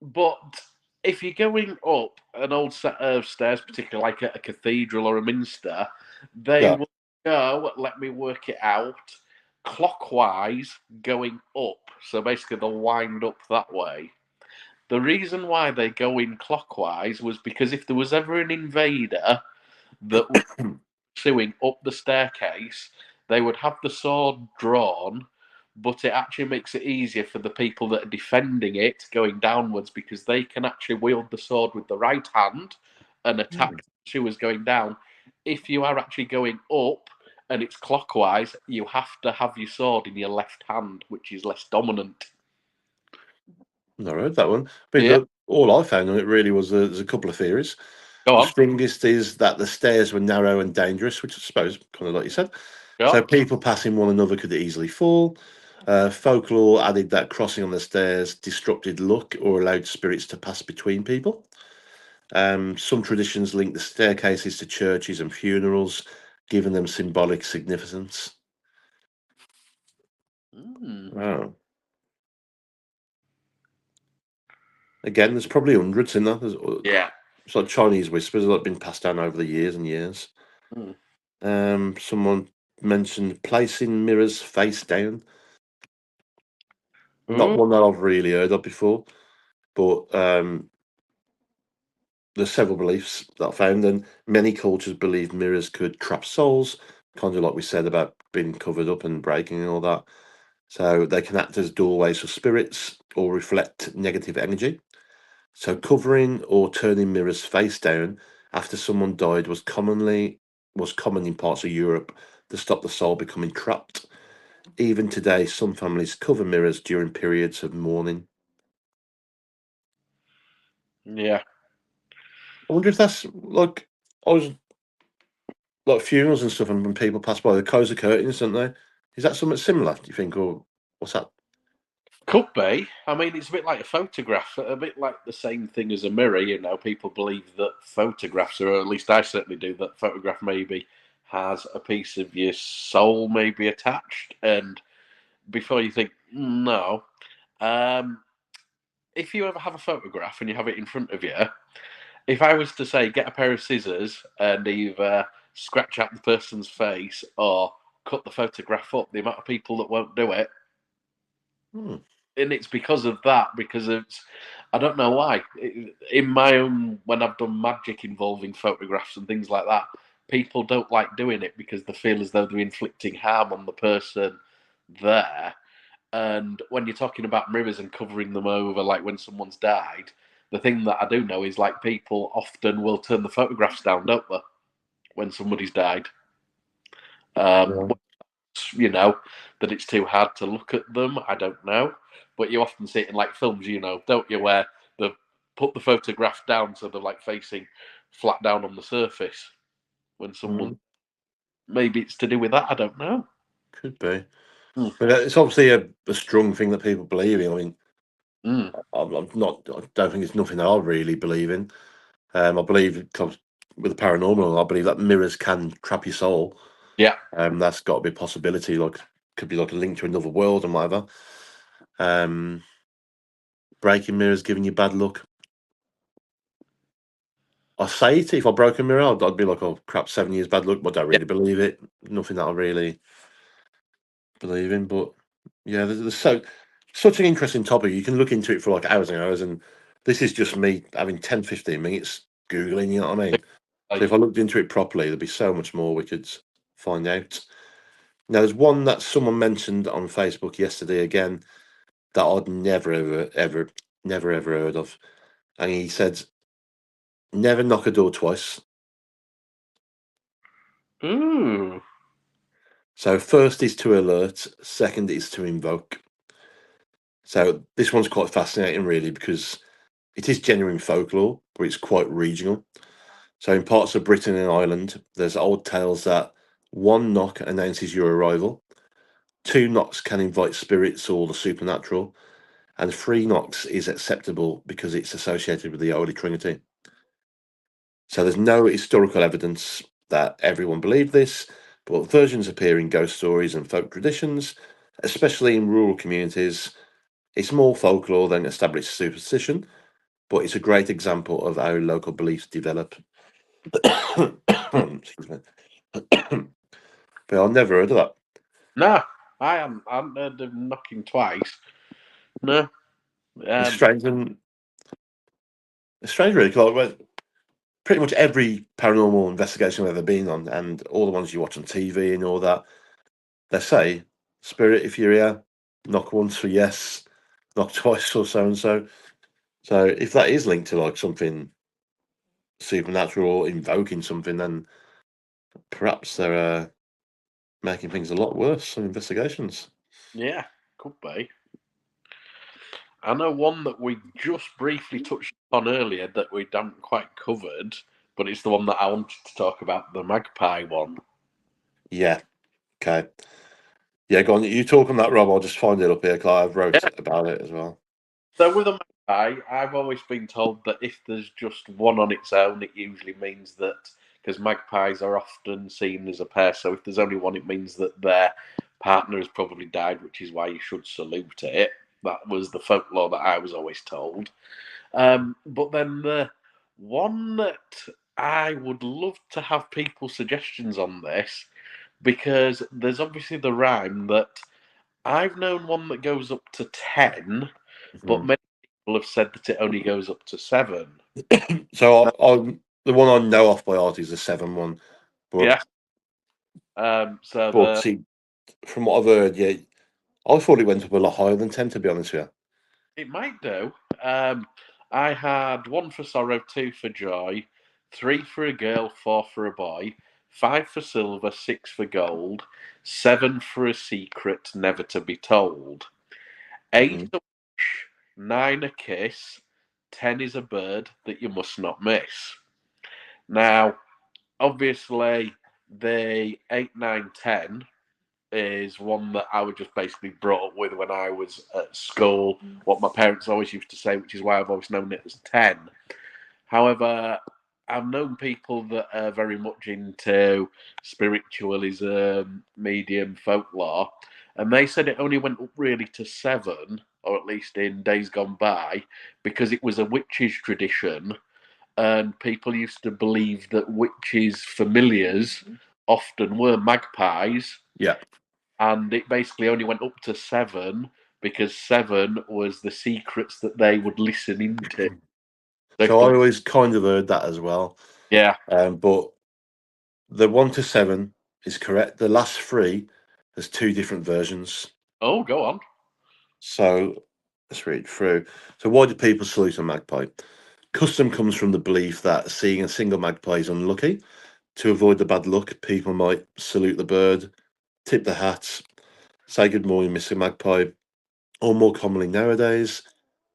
But if you're going up an old set of stairs, particularly like at a cathedral or a minster, they yeah, will go. Let me work it out. Clockwise, going up. So basically, they'll wind up that way. The reason why they go in clockwise was because if there was ever an invader that was pursuing up the staircase, they would have the sword drawn, but it actually makes it easier for the people that are defending it going downwards because they can actually wield the sword with the right hand and attack Hmm. who is going down. If you are actually going up and it's clockwise, you have to have your sword in your left hand, which is less dominant. I read that one. I mean, Yeah, all I found on it really was there's a couple of theories. go The on. strongest is that the stairs were narrow and dangerous, which I suppose, kind of like you said. Yeah. So people passing one another could easily fall. Folklore added that crossing on the stairs disrupted luck or allowed spirits to pass between people. Some traditions link the staircases to churches and funerals, giving them symbolic significance. Mm. Wow. Again, there's probably hundreds in there. Yeah. It's like Chinese whispers that have been passed down over the years and years. Mm. Someone mentioned placing mirrors face down. Not Oh. one that I've really heard of before, but there's several beliefs that I found, and many cultures believe mirrors could trap souls, kind of like we said about being covered up and breaking and all that. So they can act as doorways for spirits or reflect negative energy. So covering or turning mirrors face down after someone died was common in parts of Europe to stop the soul becoming trapped. Even today, some families cover mirrors during periods of mourning. Yeah. I wonder if that's like I was like funerals and stuff, and when people pass by, they close the curtains, don't they? Is that something similar? Do you think, or what's that? Could be. I mean, it's a bit like a photograph, a bit like the same thing as a mirror. People believe that photographs, or at least I certainly do, that photograph maybe has a piece of your soul maybe attached. And before you think, no, um, if you ever have a photograph and you have it in front of you, if I was to say, get a pair of scissors and either scratch out the person's face or cut the photograph up, the amount of people that won't do it, Hmm. and it's because of that, because it's, I don't know why. In my own, when I've done magic involving photographs and things like that, people don't like doing it because they feel as though they're inflicting harm on the person there. And when you're talking about mirrors and covering them over, like when someone's died, the thing that I do know is like people often will turn the photographs down, don't they, when somebody's died? Yeah. That it's too hard to look at them. I don't know, but you often see it in like films, don't you, where they put the photograph down so they're like facing flat down on the surface when someone. Mm, Maybe it's to do with that. I don't know. could be. Mm. But it's obviously a strong thing that people believe in. I mean, Mm. I'm not. I don't think it's nothing that I really believe in. I believe it comes with the paranormal. I believe that mirrors can trap your soul. Yeah. That's got to be a possibility. Like, could be like a link to another world and whatever. Um, breaking mirrors giving you bad luck. I say it, if I broke a mirror, I'd be like, oh crap, 7 years bad luck. But I don't Yeah. really believe it. Nothing that I really believe in. But yeah, there's such an interesting topic. You can look into it for like hours and hours. And this is just me having 10, 15 minutes Googling, you know what I mean? So if I looked into it properly, there'd be so much more we could find out. Now, there's one that someone mentioned on Facebook yesterday again that I'd never, ever, ever, never, ever heard of. And he said, never knock a door twice. Ooh. So, first is to alert, second is to invoke. So, this one's quite fascinating, really, because it is genuine folklore, but it's quite regional. So, in parts of Britain and Ireland, there's old tales that one knock announces your arrival, two knocks can invite spirits or the supernatural, and three knocks is acceptable because it's associated with the Holy Trinity. So there's no historical evidence that everyone believed this, but versions appear in ghost stories and folk traditions, especially in rural communities. It's more folklore than established superstition, but it's a great example of how local beliefs develop. Excuse me. But I've never heard of that. No, I haven't heard of knocking twice. No. It's Um, strange and it's strange, really. 'Cause, like, pretty much every paranormal investigation I've ever been on, and all the ones you watch on TV and all that, they say, "Spirit, if you're here, knock once for yes, knock twice for so and so." So if that is linked to like something supernatural or invoking something, then perhaps they're making things a lot worse in investigations. yeah, could be. I know one that we just briefly touched on earlier that we haven't quite covered, but it's the one that I wanted to talk about, the magpie one. Yeah. Okay. Yeah. Go on. You talk on that, Rob. I'll just find it up here. 'Cause I've wrote Yeah. about it as well. So with a magpie, I've always been told that if there's just one on its own, it usually means that, because magpies are often seen as a pair, so if there's only one, it means that their partner has probably died, which is why you should salute it. That was the folklore that I was always told. But then the one that I would love to have people's suggestions on this, because there's obviously the rhyme that I've known one that goes up to 10, but Mhm. many people have said that it only goes up to 7. So the one I know off by heart is the 7 one, but Yeah. So but the see, from what I've heard, yeah, I thought it went up a lot higher than 10. To be honest with It might do. I had 1 for sorrow, 2 for joy, 3 for a girl, 4 for a boy, 5 for silver, 6 for gold, 7 for a secret never to be told, you. 8 a wish, 9 a kiss, 10 is a bird that you must not miss. Now, obviously, the 8, 9, 10 is one that I was just basically brought up with when I was at school, what my parents always used to say, which is why I've always known it as 10. However, I've known people that are very much into spiritualism, medium, folklore, and they said it only went up really to 7, or at least in days gone by, because it was a witches tradition, and people used to believe that witches' familiars often were magpies, Yeah. and it basically only went up to 7 because 7 was the secrets that they would listen into. So I always kind of heard that as well. Yeah. But the 1 to 7 is correct. The last 3, there's 2 different versions. Oh, go on. So let's read through. So why do people salute a magpie? Custom comes from the belief that seeing a single magpie is unlucky. To avoid the bad luck, people might salute the bird, tip the hat, say good morning, Mr. Magpie, or more commonly nowadays,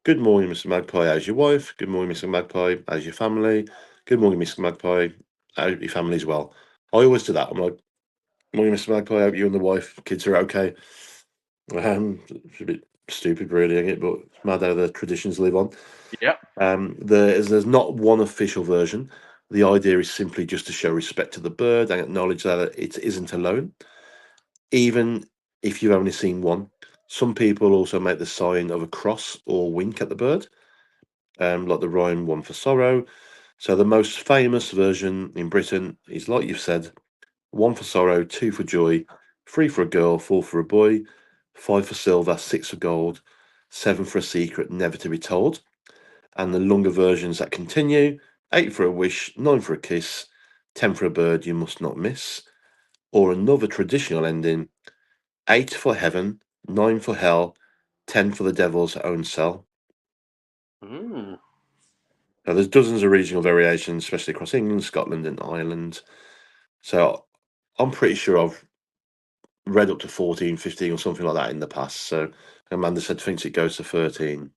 good morning, Mr. Magpie, how's your wife? Good morning, Mr. Magpie, how's your family? Good morning, Mr. Magpie, I hope your family's well. I always do that. I'm like, morning, Mr. Magpie, I hope you and the wife, kids are okay. It's a bit stupid, really, isn't it? But it's mad how the traditions live on. Yeah. There's not one official version. The idea is simply just to show respect to the bird and acknowledge that it isn't alone, even if you've only seen one. Some people also make the sign of a cross or wink at the bird, like the rhyme "one for sorrow." So the most famous version in Britain is, like you've said, 1 for sorrow, 2 for joy, 3 for a girl, 4 for a boy, 5 for silver, 6 for gold, 7 for a secret never to be told. And the longer versions that continue: 8 for a wish, 9 for a kiss, 10 for a bird you must not miss. Or another traditional ending: 8 for heaven, 9 for hell, 10 for the devil's own cell. Mm. Now, there's dozens of regional variations, especially across England, Scotland, and Ireland. So I'm pretty sure I've read up to 14, 15 or something like that in the past. So Amanda said thinks it goes to 13.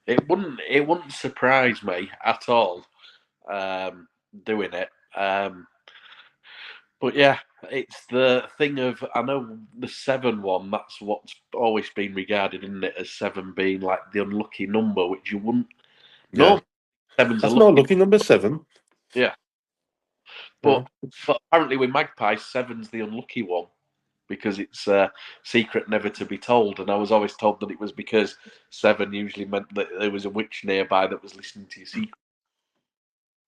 It wouldn't surprise me at all, doing it. But yeah, it's the thing of, I know the 7 one. That's what's always been regarded, isn't it, as 7 being like the unlucky number, which you wouldn't. Yeah. No, 7's a That's not lucky. lucky number 7. Yeah, but Yeah. but apparently with magpie, 7's the unlucky one because it's a secret never to be told. And I was always told that it was because 7 usually meant that there was a witch nearby that was listening to your secret.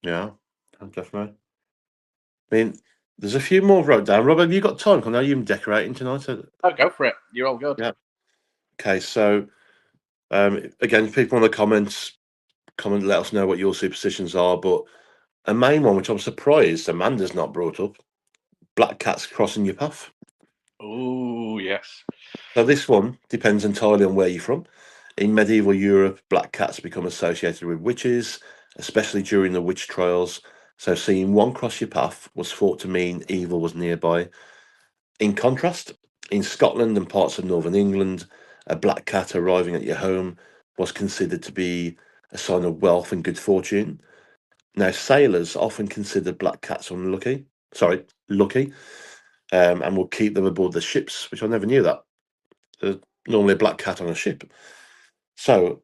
Yeah, definitely. I mean, there's a few more wrote down. Rob, have you got time? 'Cause I know you're decorating tonight. Oh, go for it. You're all good. Yeah. Okay, so again, if people in the comments, let us know what your superstitions are. But a main one, which I'm surprised Amanda's not brought up: black cats crossing your path. Oh, yes. So this one depends entirely on where you're from. In medieval Europe, black cats become associated with witches, especially during the witch trials. So seeing one cross your path was thought to mean evil was nearby. In contrast, in Scotland and parts of northern England, a black cat arriving at your home was considered to be a sign of wealth and good fortune. Now, sailors often considered black cats unlucky, lucky, and will keep them aboard the ships, which I never knew that. There's normally a black cat on a ship. So,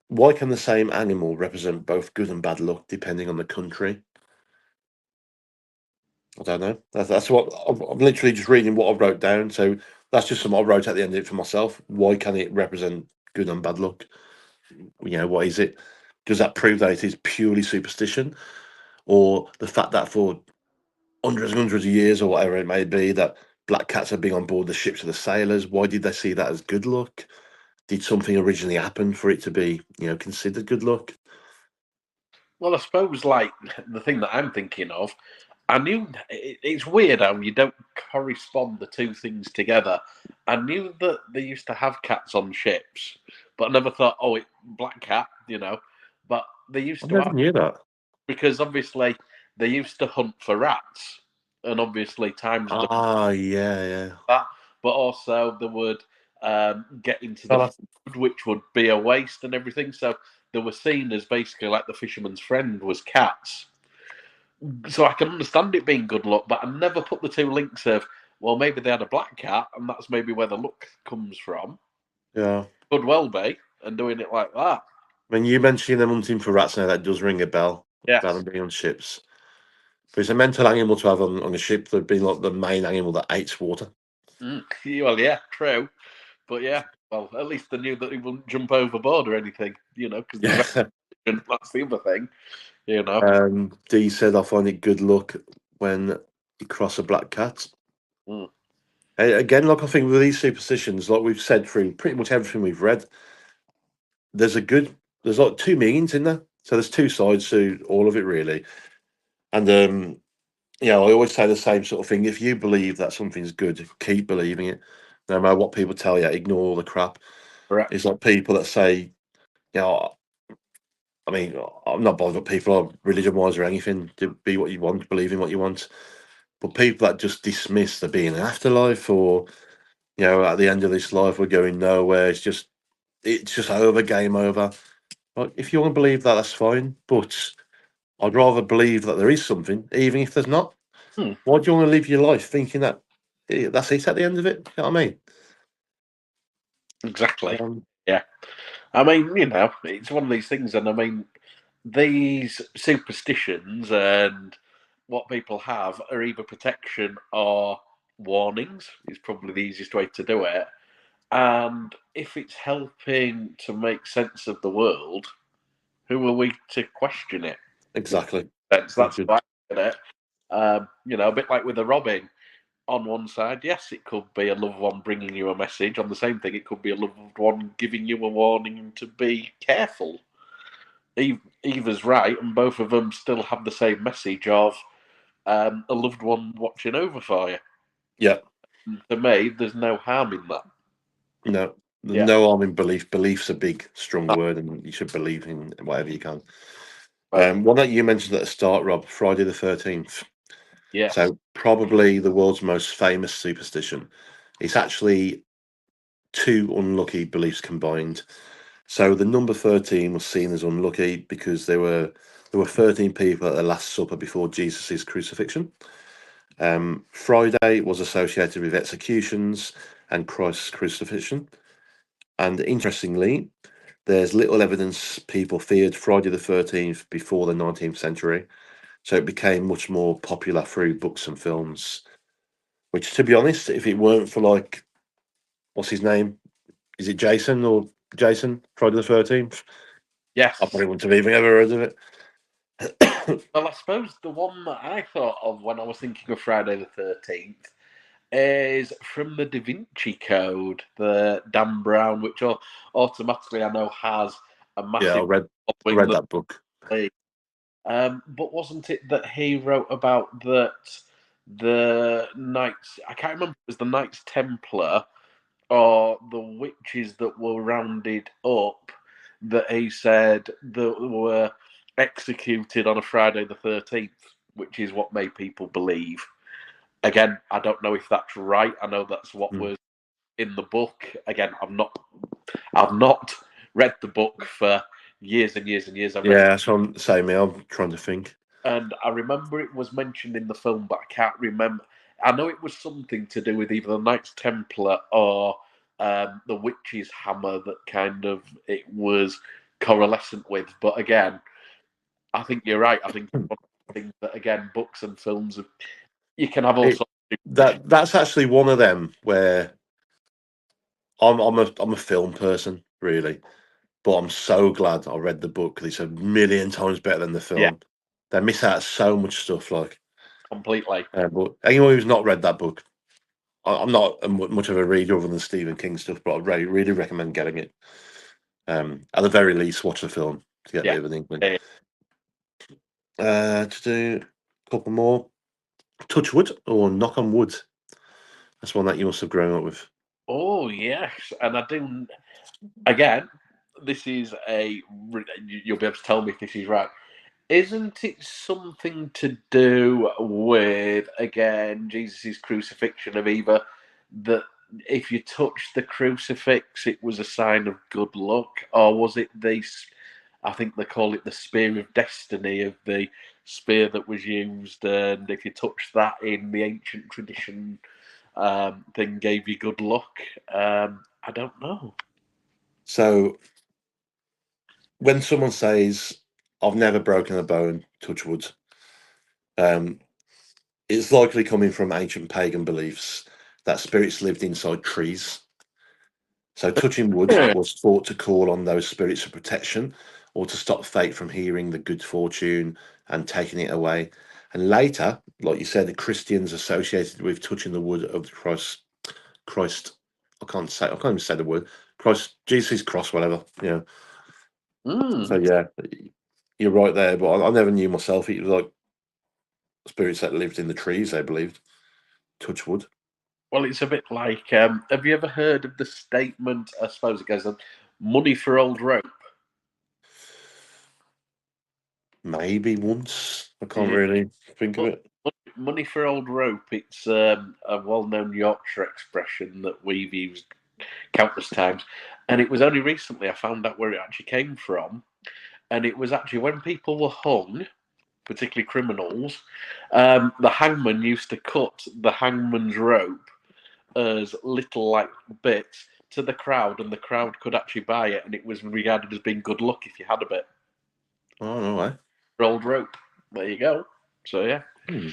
why can the same animal represent both good and bad luck depending on the country? I don't know. That's what I'm literally just reading what I wrote down. So that's just something I wrote at the end of it for myself. Why can it represent good and bad luck? What is it? Does that prove that it is purely superstition, or the fact that for hundreds and hundreds of years, or whatever it may be, that black cats have been on board the ships of the sailors? Why did they see that as good luck? Did something originally happen for it to be, considered good luck? Well, I suppose like the thing that I'm thinking of, I knew it's weird how you don't correspond the two things together. I knew that they used to have cats on ships, but I never thought, oh, it black cat, But they I used to never have, knew that. because obviously they used to hunt for rats, and obviously times Ah, yeah, yeah. that, but also they would get into the Well, food, which would be a waste and everything. So they were seen as basically like the fisherman's friend was cats. So I can understand it being good luck, but I never put the two links of, well, maybe they had a black cat, and that's maybe where the luck comes from. yeah. Could well be, and doing it like that. When you mentioning them hunting for rats now, that does ring a bell. Yes. About them being on ships. But it's a mental animal to have on a ship. They've been like the main animal that hates water. Well, yeah, true. But yeah, well, at least they knew that he wouldn't jump overboard or anything, because Yeah. that's the other thing, Dee said, I find it good luck when you cross a black cat. Mm. Again, like I think with these superstitions, like we've said through pretty much everything we've read, there's like two meanings in there. So there's two sides to all of it, really. And I always say the same sort of thing. If you believe that something's good, keep believing it. No matter what people tell you, ignore all the crap. Correct. It's like people that say, I mean, I'm not bothered what people are religion wise or anything. To be what you want, believe in what you want. But people that just dismiss there being an afterlife or, at the end of this life we're going nowhere, it's just over, game over. Like, if you want to believe that, that's fine. But I'd rather believe that there is something, even if there's not. Why do you want to live your life thinking that that's it at the end of it? You know what I mean? Exactly. Yeah. I mean, it's one of these things, and I mean, these superstitions and what people have are either protection or warnings. Is probably the easiest way to do it. And if it's helping to make sense of the world, who are we to question it? Exactly. That's why I look at it. A bit like with the Robin. On one side, yes, it could be a loved one bringing you a message. On the same thing, it could be a loved one giving you a warning to be careful. Either's right, and both of them still have the same message of a loved one watching over for you. Yeah. To me, there's no harm in that. No. No harm in belief. Belief's a big, strong word, and you should believe in whatever you can. One that you mentioned at the start, Rob, Friday the 13th. Yes. So probably the world's most famous superstition. It's actually two unlucky beliefs combined. So the number 13 was seen as unlucky because there were 13 people at the Last Supper before Jesus' crucifixion. Friday was associated with executions and Christ's crucifixion. And interestingly, there's little evidence people feared Friday the 13th before the 19th century. So it became much more popular through books and films. Which, to be honest, if it weren't for what's his name? Is it Jason or Jason? Friday the 13th? Yes. I probably wouldn't have even ever heard of it. Well, I suppose the one that I thought of when I was thinking of Friday the 13th is from the Da Vinci Code, the Dan Brown, which automatically I know has a massive. Yeah, I read that book. But wasn't it that he wrote about that the Knights? I can't remember if it was the Knights Templar or the witches that were rounded up. That he said that were executed on a Friday the 13th, which is what made people believe. Again, I don't know if that's right. I know that's what was in the book. Again, I've not read the book for years and years and years. That's what I'm saying. I'm trying to think. And I remember it was mentioned in the film, but I can't remember. I know it was something to do with either the Knights Templar or the Witch's Hammer that kind of it was correlescent with. But again, I think you're right. I think one of the things that again, books and films, you can have all sorts of that's actually one of them where I'm a film person, really, but I'm so glad I read the book because it's a million times better than the film. Yeah. They miss out so much stuff, completely. But anyone who's not read that book, I'm not much of a reader other than Stephen King stuff, but I really recommend getting it. At the very least, watch the film to get a bit of an inkling. To do a couple more. Touch wood or knock on wood. That's one that you must have grown up with. Oh yes, and I do. Again, this is you'll be able to tell me if this is right. Isn't it something to do with again Jesus' crucifixion of either that if you touched the crucifix, it was a sign of good luck, or was it I think they call it the spear of destiny, of the spear that was used, and if you touched that in the ancient tradition, thing gave you good luck. I don't know. So when someone says, "I've never broken a bone," touch wood, um, it's likely coming from ancient pagan beliefs that spirits lived inside trees. So touching wood Yeah. was thought to call on those spirits for protection or to stop fate from hearing the good fortune and taking it away. And later, like you said, the Christians associated with touching the wood of the Christ, I can't even say the word, Christ, Jesus cross, whatever, you know. So Mm. yeah, you're right there, but I never knew myself. It was like spirits that lived in the trees, they believed. Touch wood. Well, it's a bit like, have you ever heard of the statement? I suppose it goes on, money for old rope. Maybe once. I can't Yeah. really think of Mo- it. Money for old rope. It's a well-known Yorkshire expression that we've used countless times, and it was only recently I found out where it actually came from. And it was actually when people were hung, particularly criminals, the hangman used to cut the hangman's rope as little like bits to the crowd, and the crowd could actually buy it, and it was regarded as being good luck if you had a bit Oh, no way. for old rope. There you go. So yeah. Hmm.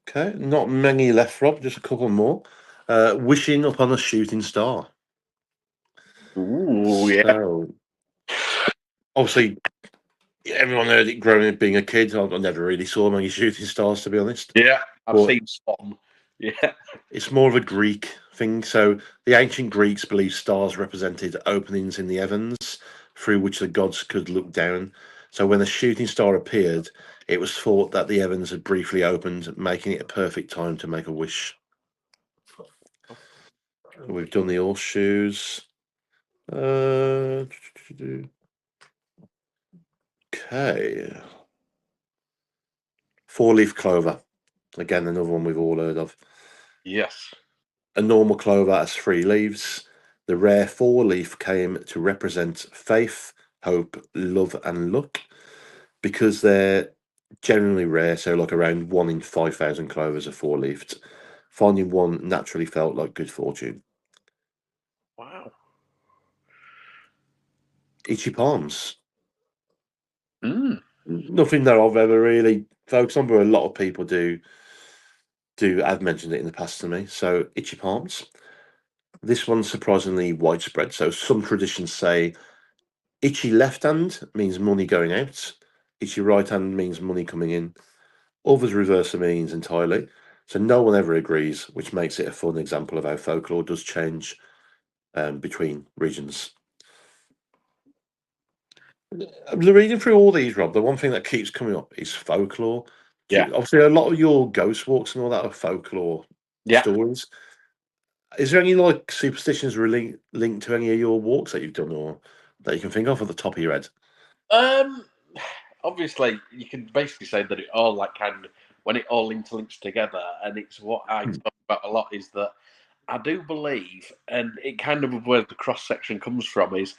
Okay, not many left, Rob. Just a couple more. Wishing upon a shooting star. Ooh, yeah. So, obviously, everyone heard it growing up being a kid. I never really saw many shooting stars, to be honest. Yeah, I've But seen some. Yeah. it's more of a Greek thing. So, the ancient Greeks believed stars represented openings in the heavens through which the gods could look down. So, when a shooting star appeared, it was thought that the heavens had briefly opened, making it a perfect time to make a wish. We've done the horseshoes. Uh, okay. Four-leaf clover. Again, another one we've all heard of. Yes. A normal clover has three leaves. The rare four-leaf came to represent faith, hope, love, and luck. Because they're generally rare, so like around 1 in 5,000 clovers are four-leafed. Finding one naturally felt like good fortune. Wow. Itchy palms. Mm. Nothing that I've ever really focused on, but a lot of people do have mentioned it in the past to me. So itchy palms. This one's surprisingly widespread. So some traditions say itchy left hand means money going out, itchy right hand means money coming in. Others reverse the meanings entirely. So no one ever agrees, which makes it a fun example of how folklore does change between regions. Reading through all these, Rob, the one thing that keeps coming up is folklore. Yeah. Obviously, a lot of your ghost walks and all that are folklore Yeah. stories. Is there any like superstitions really linked to any of your walks that you've done, or that you can think of at the top of your head? Um. Obviously, you can basically say that it all like kind of when it all interlinks together, and it's what I Hmm. talk about a lot is that I do believe, and it kind of where the cross section comes from is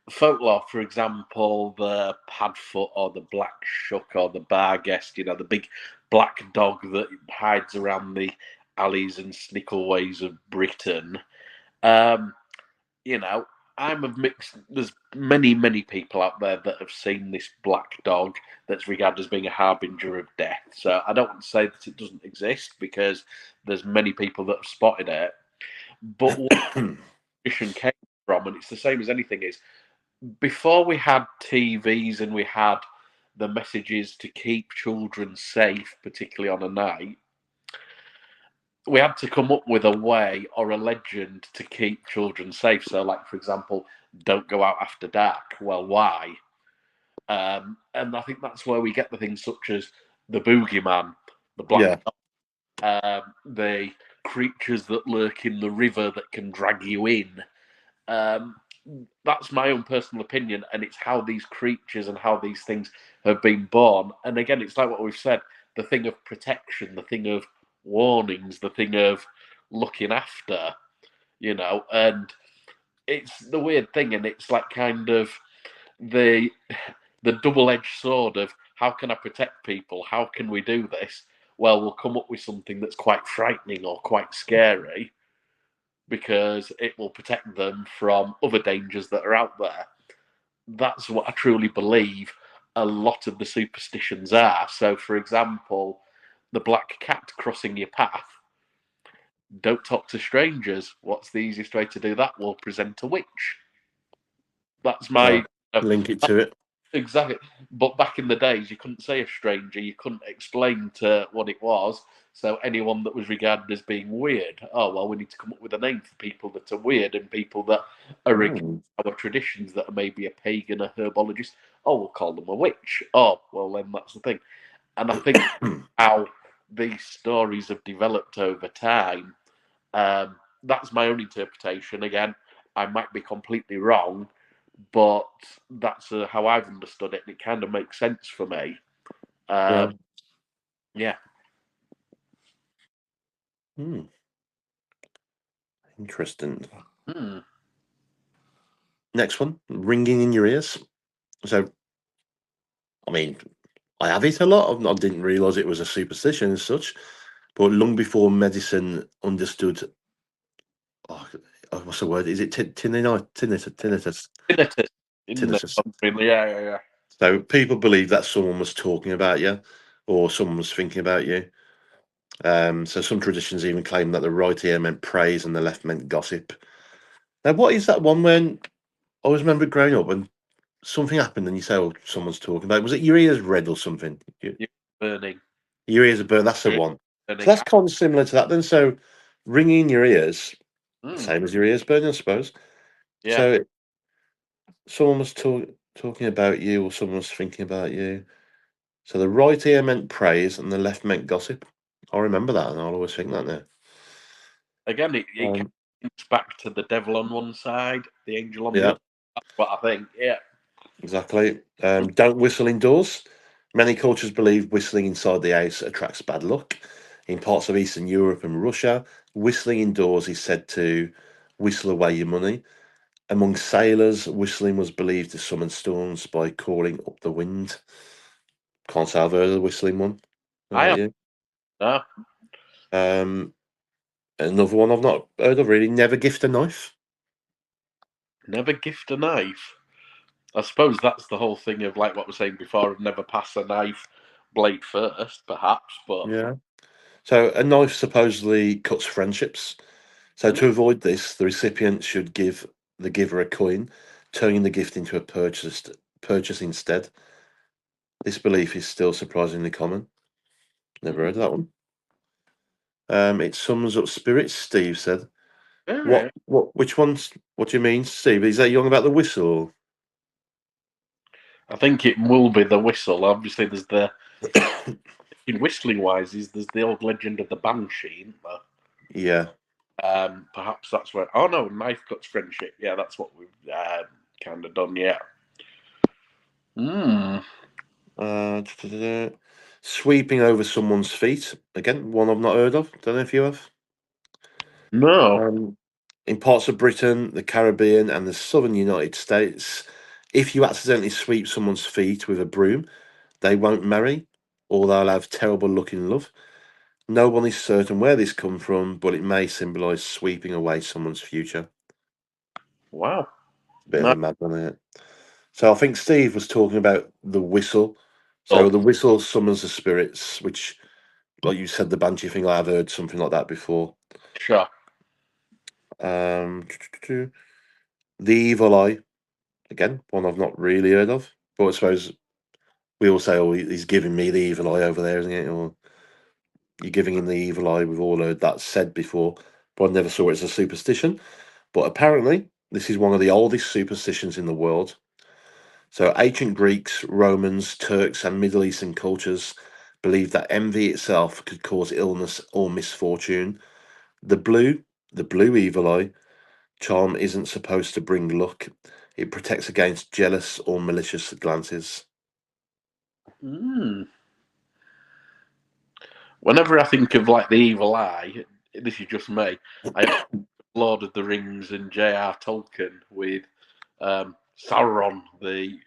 folklore. For example, the padfoot or the black shuck or the barguest, you know, the big black dog that hides around the alleys and snickleways of Britain. Um, you know, I'm of mixed. There's many people out there that have seen this black dog that's regarded as being a harbinger of death. So I don't want to say that it doesn't exist because there's many people that have spotted it. But what tradition came from, and it's the same as anything, is before we had TVs and we had the messages to keep children safe, particularly on a night, we had to come up with a way or a legend to keep children safe. So, like for example, don't go out after dark. Well, why? And I think that's where we get the things such as the boogeyman, the black Yeah, dog, the creatures that lurk in the river that can drag you in. Um, that's my own personal opinion, and it's how these creatures and how these things have been born. And again, it's like what we've said: the thing of protection, the thing of warnings, the thing of looking after, and it's the weird thing, and it's like kind of the double-edged sword of how can I protect people? How can we do this? Well, we'll come up with something that's quite frightening or quite scary because it will protect them from other dangers that are out there. That's what I truly believe a lot of the superstitions are. So, for example, the black cat crossing your path. Don't talk to strangers. What's the easiest way to do that? We'll present a witch. That's my Link it to it. exactly. But back in the days, you couldn't say a stranger. You couldn't explain to what it was. So anyone that was regarded as being weird, oh well, we need to come up with a name for people that are weird and people that are against our traditions, that are maybe a pagan, a herbologist. Oh, we'll call them a witch. Oh, well, then that's the thing. And I think how these stories have developed over time. That's my own interpretation. Again, I might be completely wrong, but that's how I've understood it, and it kind of makes sense for me. Yeah. Interesting. Hmm. Next one, ringing in your ears. So, I mean, I have it a lot. I didn't realise it was a superstition and such, but long before medicine understood, what's the word? Is it tinnitus? Tinnitus. Tinnitus. Yeah. So people believe that someone was talking about you, or someone was thinking about you. So some traditions even claim that the right ear meant praise and the left meant gossip. Now, what is that one when I always remember growing up and something happened and you say, "Oh, someone's talking about it." Was it your ears red or something? You're burning. Your ears are burnt. That's the one. So Burning. that's kind of similar to that then. So ringing in your ears, same as your ears burning, I suppose. Yeah. So someone was talking about you, or someone was thinking about you. So the right ear meant praise and the left meant gossip. I remember that, and I'll always think that now. Again, it comes back to the devil on one side, the angel on the Yeah, other. That's what I think. Yeah. exactly. Don't whistle indoors. Many cultures believe whistling inside the house attracts bad luck. In parts of Eastern Europe and Russia, whistling indoors is said to whistle away your money. Among sailors, whistling was believed to summon storms by calling up the wind. Can't say I've heard of the whistling one. How I about have. you? No. Another one I've not heard of really. Never gift a knife. Never gift a knife. I suppose that's the whole thing of like what we were saying before, of never pass a knife blade first, perhaps. But Yeah. So a knife supposedly cuts friendships. So to avoid this, the recipient should give the giver a coin, turning the gift into a purchase instead. This belief is still surprisingly common. Never heard of that one. It sums up spirits, Steve said. Which ones? What do you mean, Steve? Is that young about the whistle? I think it will be the whistle. Obviously, there's the in whistling wise, there's the old legend of the banshee, isn't there? Yeah. Perhaps that's where. Oh no, knife cuts friendship. Yeah, that's what we've kind of done. Yeah. Sweeping over someone's feet. Again, one I've not heard of. Don't know if you have. No. In parts of Britain, the Caribbean, and the southern United States, if you accidentally sweep someone's feet with a broom, they won't marry, or they'll have terrible luck in love. No one is certain where this comes from, but it may symbolise sweeping away someone's future. Wow. Bit of No. a mad one, isn't it? So I think Steve was talking about the whistle. So Oh. the whistle summons the spirits, which, like you said, the banshee thing, I've heard something like that before. Sure. Um, the evil eye, again, one I've not really heard of, but I suppose we all say, "Oh, he's giving me the evil eye over there, isn't it?" Or you're giving him the evil eye. We've all heard that said before, but I never saw it as a superstition. But apparently, this is one of the oldest superstitions in the world. So, ancient Greeks, Romans, Turks, and Middle Eastern cultures believed that envy itself could cause illness or misfortune. The blue, the blue evil eye charm isn't supposed to bring luck. It protects against jealous or malicious glances. Whenever I think of like the evil eye, this is just me. I Lord of the Rings and J.R. Tolkien with Sauron, the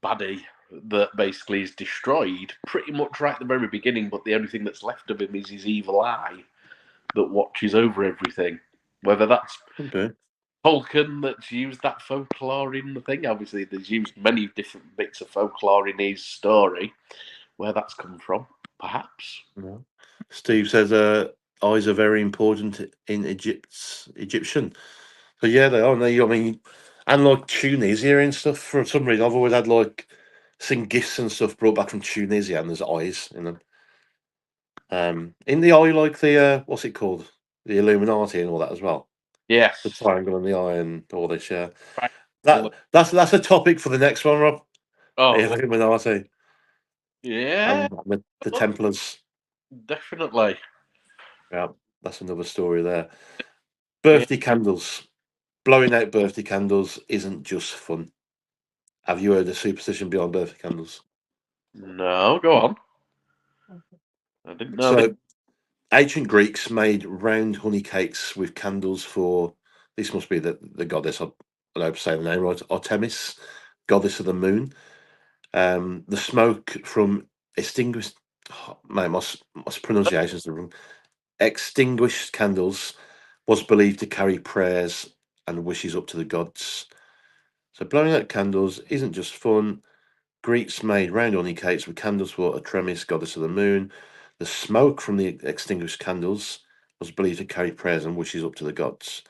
baddie that basically is destroyed pretty much right at the very beginning, but the only thing that's left of him is his evil eye that watches over everything. Whether that's Okay. Tolkien that's used that folklore in the thing, obviously there's used many different bits of folklore in his story. Where that's come from, perhaps. No. Steve says eyes are very important in Egyptian. So yeah, they are. I mean, and like Tunisia and stuff. For some reason, I've always had like seen gifts and stuff brought back from Tunisia, and there's eyes in them. In the eye, like the what's it called, the Illuminati and all that as well. The Yes. triangle and the eye and all this. Yeah, Right. that's a topic for the next one, Rob. The Oh, Illuminati yeah, and the Templars. definitely. Yeah, that's another story there. Yeah. Birthday candles. Blowing out birthday candles isn't just fun. Have you heard the superstition behind birthday candles? No, go on. I didn't know this. So, ancient Greeks made round honey cakes with candles for, this must be the goddess, I don't know if I say the name right, Artemis, goddess of the moon. The smoke from extinguished, oh, man, my pronunciations are wrong. Extinguished candles was believed to carry prayers and wishes up to the gods. So, blowing out candles isn't just fun. Greeks made round honey cakes with candles for Artemis, goddess of the moon. The smoke from the extinguished candles was believed to carry prayers and wishes up to the gods.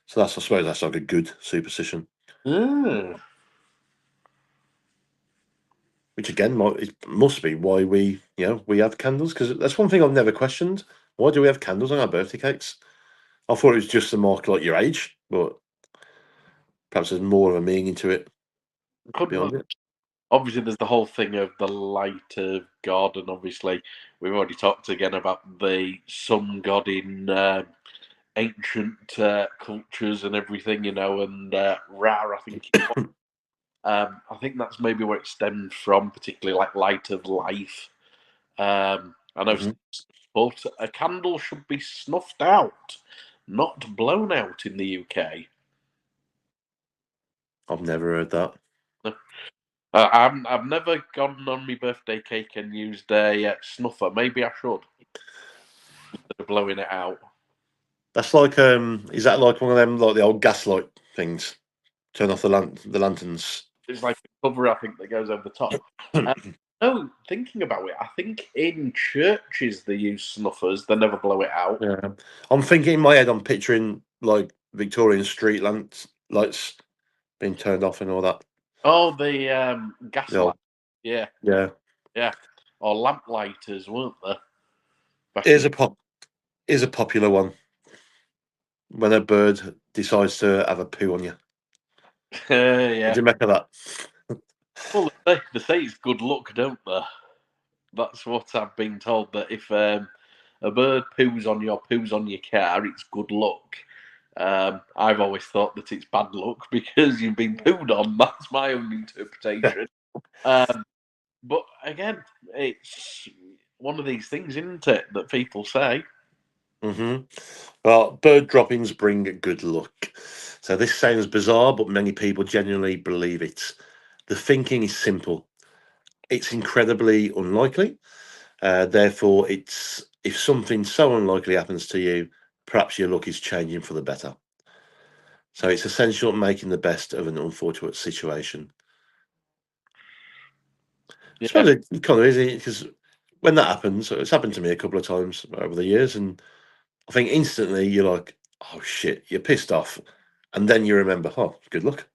So I suppose that's like a good superstition. Mm. Which again, it must be why we have candles, because that's one thing I've never questioned. Why do we have candles on our birthday cakes? I thought it was just to mark like your age, but perhaps there's more of a meaning to it Couldn't beyond it. Obviously there's the whole thing of the light of God, and obviously we've already talked again about the sun god in ancient cultures and everything, and Ra, I think. I think that's maybe where it stemmed from, particularly like light of life. I know, Mhm. but a candle should be snuffed out, not blown out in the UK. I've never heard that. I've never gone on my birthday cake and used a snuffer. Maybe I should, instead of blowing it out. That's like is that like one of them like the old gaslight things? Turn off the lanterns. It's like a cover, I think, that goes over the top. Uh, no, thinking about it, I think in churches they use snuffers. They never blow it out. Yeah, I'm thinking in my head. I'm picturing like Victorian street lights being turned off and all that. Oh, the The gaslight. old, Yeah, yeah. yeah. Or lamplighters, weren't there? Back Here's in. a popular one. When a bird decides to have a poo on you, what Yeah. do you make of that? Well, they say it's good luck, don't they? That's what I've been told. That if a bird poos on you or poos on your car, it's good luck. I've always thought that it's bad luck because you've been pooed on. That's my own interpretation. Um, but again, it's one of these things, isn't it, that people say. hmm Well, bird droppings bring good luck. So this sounds bizarre, but many people genuinely believe it. The thinking is simple. It's incredibly unlikely. Therefore, it's if something so unlikely happens to you, perhaps your luck is changing for the better. So it's essential making the best of an unfortunate situation. I Yeah. suppose it kind of is, because when that happens, it's happened to me a couple of times over the years, and I think instantly you're like, "Oh shit," you're pissed off, and then you remember, "Oh, good luck."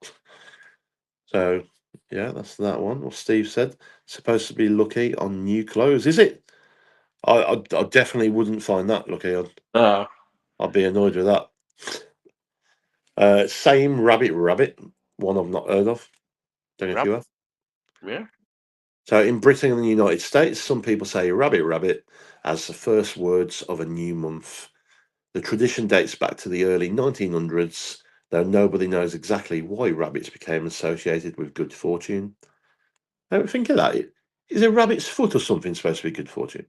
So yeah, that's that one. What Steve said, supposed to be lucky on new clothes, is it? I definitely wouldn't find that lucky. Uh, I'd be annoyed with that. Same rabbit, one I've not heard of. Don't know if rab- you have. yeah. So in Britain and the United States, some people say rabbit as the first words of a new month. The tradition dates back to the early 1900s, though nobody knows exactly why rabbits became associated with good fortune. Now think of that. Is a rabbit's foot or something supposed to be good fortune?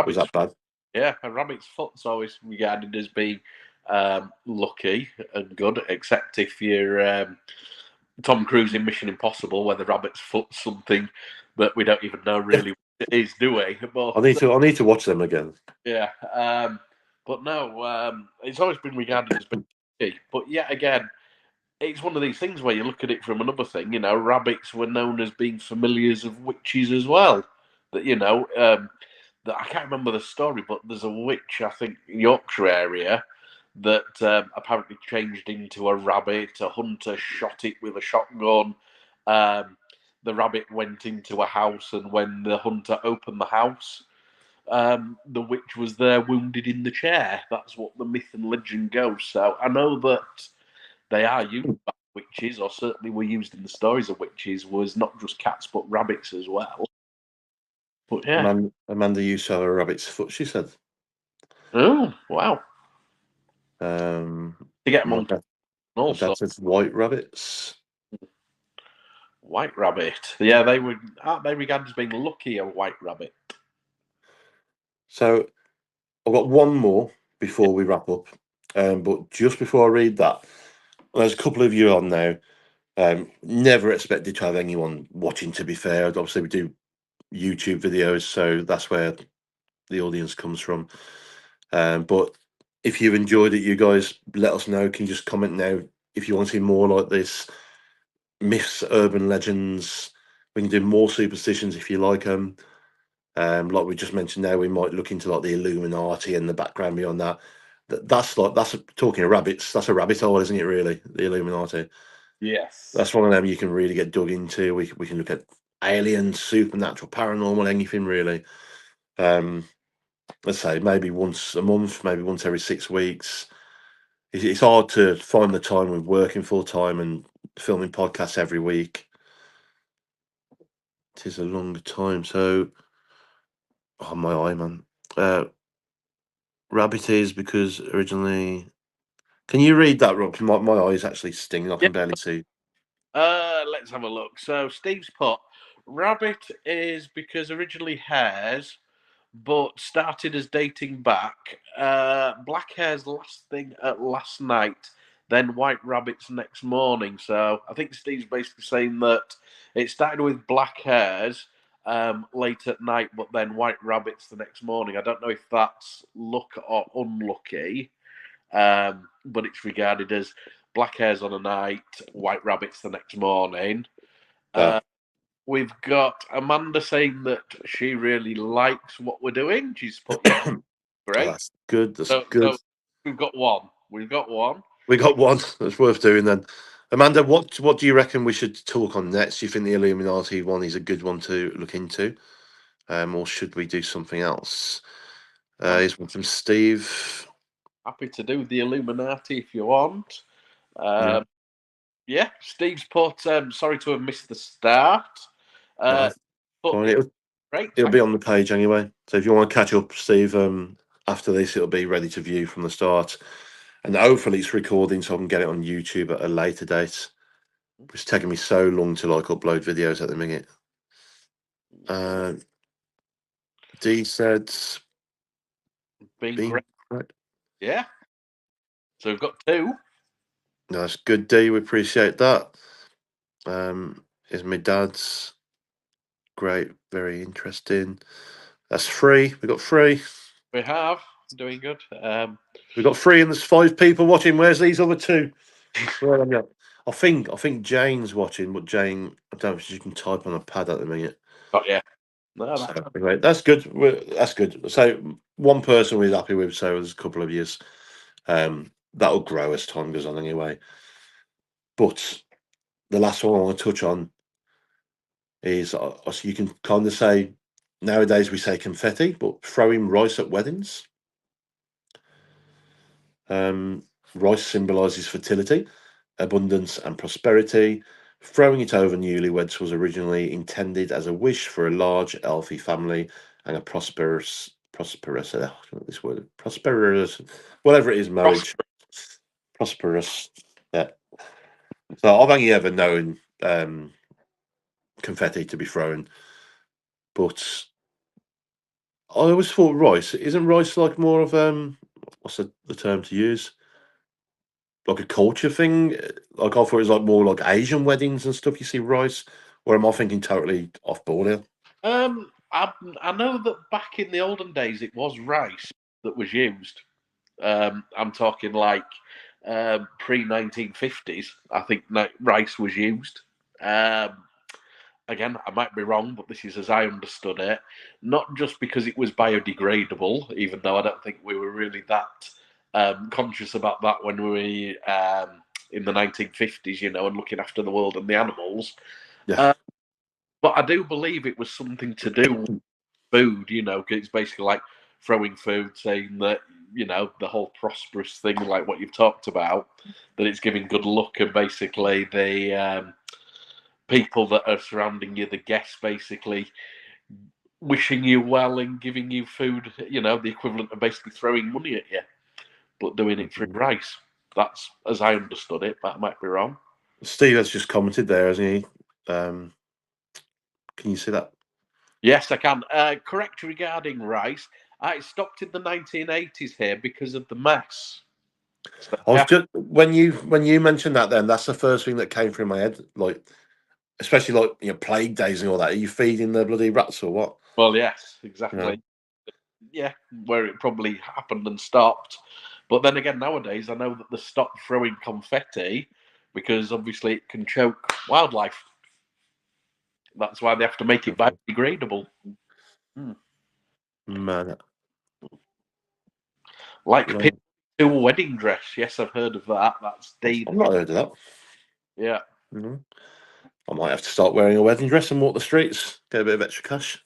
Or is Rabbit's that bad? Yeah, a rabbit's foot's always regarded as being lucky and good, except if you're Tom Cruise in Mission Impossible, where the rabbit's foot's something that we don't even know really what it is, do we? But I need to watch them again. yeah, but no, it's always been regarded as being lucky. But yet again, it's one of these things where you look at it from another thing. Rabbits were known as being familiars of witches as well. That that I can't remember the story, but there's a witch, I think, Yorkshire area, that apparently changed into a rabbit. A hunter shot it with a shotgun. Um, the rabbit went into a house, and when the hunter opened the house, the witch was there, wounded in the chair. That's what the myth and legend goes. So I know that they are used by witches, or certainly were used in the stories of witches, was not just cats but rabbits as well. But yeah. Amanda used to have a rabbit's foot, she said. Oh, wow. Um, To get them my on dad, my also. dad said white rabbits. White rabbit. Yeah, aren't they regarded as being lucky, a white rabbit? So I've got one more before we wrap up. But just before I read that, there's a couple of you on now. Never expected to have anyone watching, to be fair. Obviously, we do YouTube videos, so that's where the audience comes from. But if you've enjoyed it, you guys let us know. Can you just comment now if you want to see more like this? Myths, urban legends. We can do more superstitions if you like them. Like we just mentioned now, we might look into like the Illuminati and the background beyond that. That's talking of rabbits. That's a rabbit hole, isn't it? Really, the Illuminati. Yes. That's one of them you can really get dug into. We can look at aliens, supernatural, paranormal, anything really. Let's say maybe once a month, maybe once every 6 weeks. It's hard to find the time with working full time and filming podcasts every week. It is a long time. So, oh my eye, man. Rabbit is because originally. Can you read that, Rob? My eye is actually stinging. I Yeah. can barely see. Let's have a look. So Steve's put rabbit is because originally hares, but started as dating back. Black hares last thing at last night, then white rabbits next morning. So I think Steve's basically saying that it started with black hares late at night, but then white rabbits the next morning. I don't know if that's luck or unlucky, but it's regarded as black hares on a night, white rabbits the next morning. Uh, We've got Amanda saying that she really likes what we're doing. She's put, yeah, oh, great. that's good. That's So good. we've got one. We've got one. We got one. That's worth doing then. Amanda, what do you reckon we should talk on next? Do you think the Illuminati one is a good one to look into, or should we do something else? I'm Here's one from Steve. happy to do the Illuminati if you want. Yeah, Yeah, Steve's put, sorry to have missed the start. no, But fine. yeah, great. It'll Thank be on the page anyway. So if you want to catch up, Steve, after this, it'll be ready to view from the start, and hopefully it's recording so I can get it on YouTube at a later date. It's taking me so long to like upload videos at the minute. Uh, D said, Been "Be great. right." Yeah. So we've got two. Nice, good D. We appreciate that. Is my dad's great, very interesting. That's three. We got three. We have. Doing good. We got three, and there's 5 people watching. Where's these other two? Where are they? I think Jane's watching, but Jane, I don't know if she can type on a pad at the minute. Oh, yeah. No, So that's anyway, that's good. That's good. So one person we're happy with. So there's a couple of years. That'll grow as time goes on, anyway. But the last one I want to touch on is you can kind of say nowadays we say confetti, but throwing rice at weddings. Um, Rice symbolises fertility, abundance, and prosperity. Throwing it over newlyweds was originally intended as a wish for a large, healthy family and a prosperous, this word, prosperous, whatever it is, marriage, prosperous. Yeah. So I've only ever known confetti to be thrown, but I always thought rice. Isn't rice like more of what's the term to use? Like a culture thing? Like I thought it was like more like Asian weddings and stuff. You see rice, or am I thinking totally off board here? I know that back in the olden days it was rice that was used. I'm talking like pre 1950s. I think rice was used. Um, Again, I might be wrong, but this is as I understood it. Not just because it was biodegradable, even though I don't think we were really that conscious about that when we were in the 1950s, and looking after the world and the animals. Yeah. Uh, but I do believe it was something to do with food, 'cause it's basically like throwing food, saying that, the whole prosperous thing, like what you've talked about, that it's giving good luck, and basically the people that are surrounding you, the guests, basically wishing you well and giving you food, the equivalent of basically throwing money at you, but doing it through Mhm. rice. That's as I understood it, but I might be wrong. Steve has just commented there, hasn't he? Can you see that? Yes, I can. Correct regarding rice. I stopped in the 1980s here because of the mess. So, I was yeah, just when you mentioned that, then that's the first thing that came through my head. Like, especially like plague days and all that. Are you feeding the bloody rats or what? well, yes, You know. exactly. Yeah, where it probably happened and stopped. But then again, nowadays I know that they stopped throwing confetti because obviously it can choke wildlife. That's why they have to make it Mhm. biodegradable. Hmm. Man, Like no, people do a wedding dress. Yes, I've heard of that. That's I've dangerous. not heard of that. Yeah, Mhm. I might have to start wearing a wedding dress and walk the streets, get a bit of extra cash.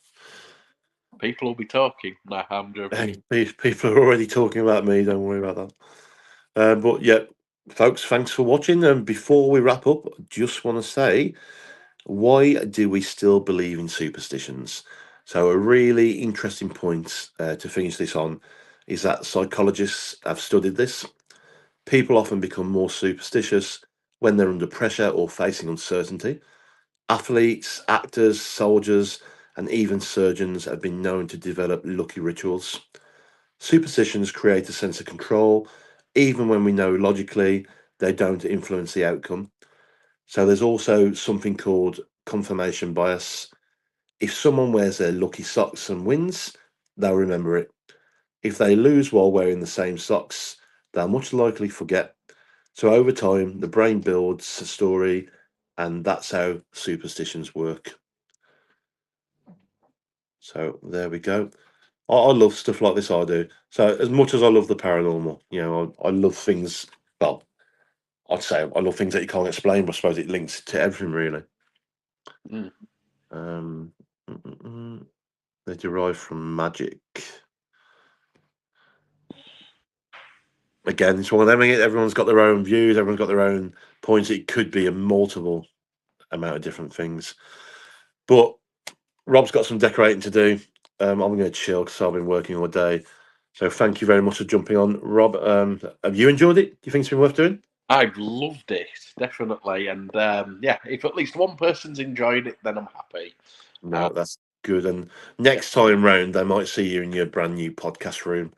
people will be talking. Nah, I'm joking. Hey, people are already talking about me. Don't worry about that. But yeah, folks, thanks for watching. And before we wrap up, just want to say, why do we still believe in superstitions? So, a really interesting point to finish this on is that psychologists have studied this. People often become more superstitious when they're under pressure or facing uncertainty. Athletes, actors, soldiers, and even surgeons have been known to develop lucky rituals. Superstitions create a sense of control, even when we know logically they don't influence the outcome. So there's also something called confirmation bias. If someone wears their lucky socks and wins, they'll remember it. If they lose while wearing the same socks, they'll much likely forget. So over time, the brain builds a story, and that's how superstitions work. So there we go. I love stuff like this. I do. So as much as I love the paranormal, I love things. Well, I'd say I love things that you can't explain, but I suppose it links to everything really. Mm. Um, mm, mm, mm. They derive from magic. Again, it's one of them. Everyone's got their own views. Everyone's got their own points. It could be a multiple amount of different things. But Rob's got some decorating to do. I'm going to chill because I've been working all day. So thank you very much for jumping on, Rob. Have you enjoyed it? Do you think it's been worth doing? I've loved it, definitely. And yeah, if at least one person's enjoyed it, then I'm happy. No, that's good. And next time round, they might see you in your brand new podcast room,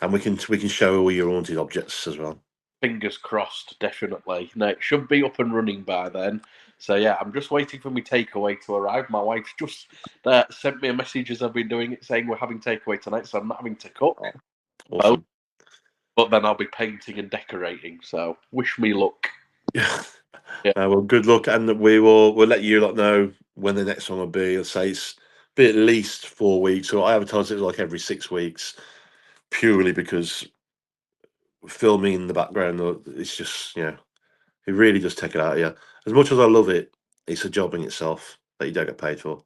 and we can show all your haunted objects as well. Fingers crossed, definitely. No, it should be up and running by then. So yeah, I'm just waiting for my takeaway to arrive. My wife's just sent me a message as I've been doing it, saying we're having takeaway tonight, so I'm not having to cook. Oh, Both, awesome. but then I'll be painting and decorating. So wish me luck. Yeah. Yeah, Well, good luck, and we'll let you lot know when the next one will be. I'll say it's be at least 4 weeks. So I advertise it like every 6 weeks, purely because filming in the background, it's just it really does take it out of you. As much as I love it, it's a job in itself that you don't get paid for.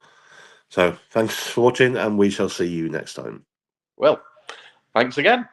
So thanks for watching, and we shall see you next time. well, thanks again.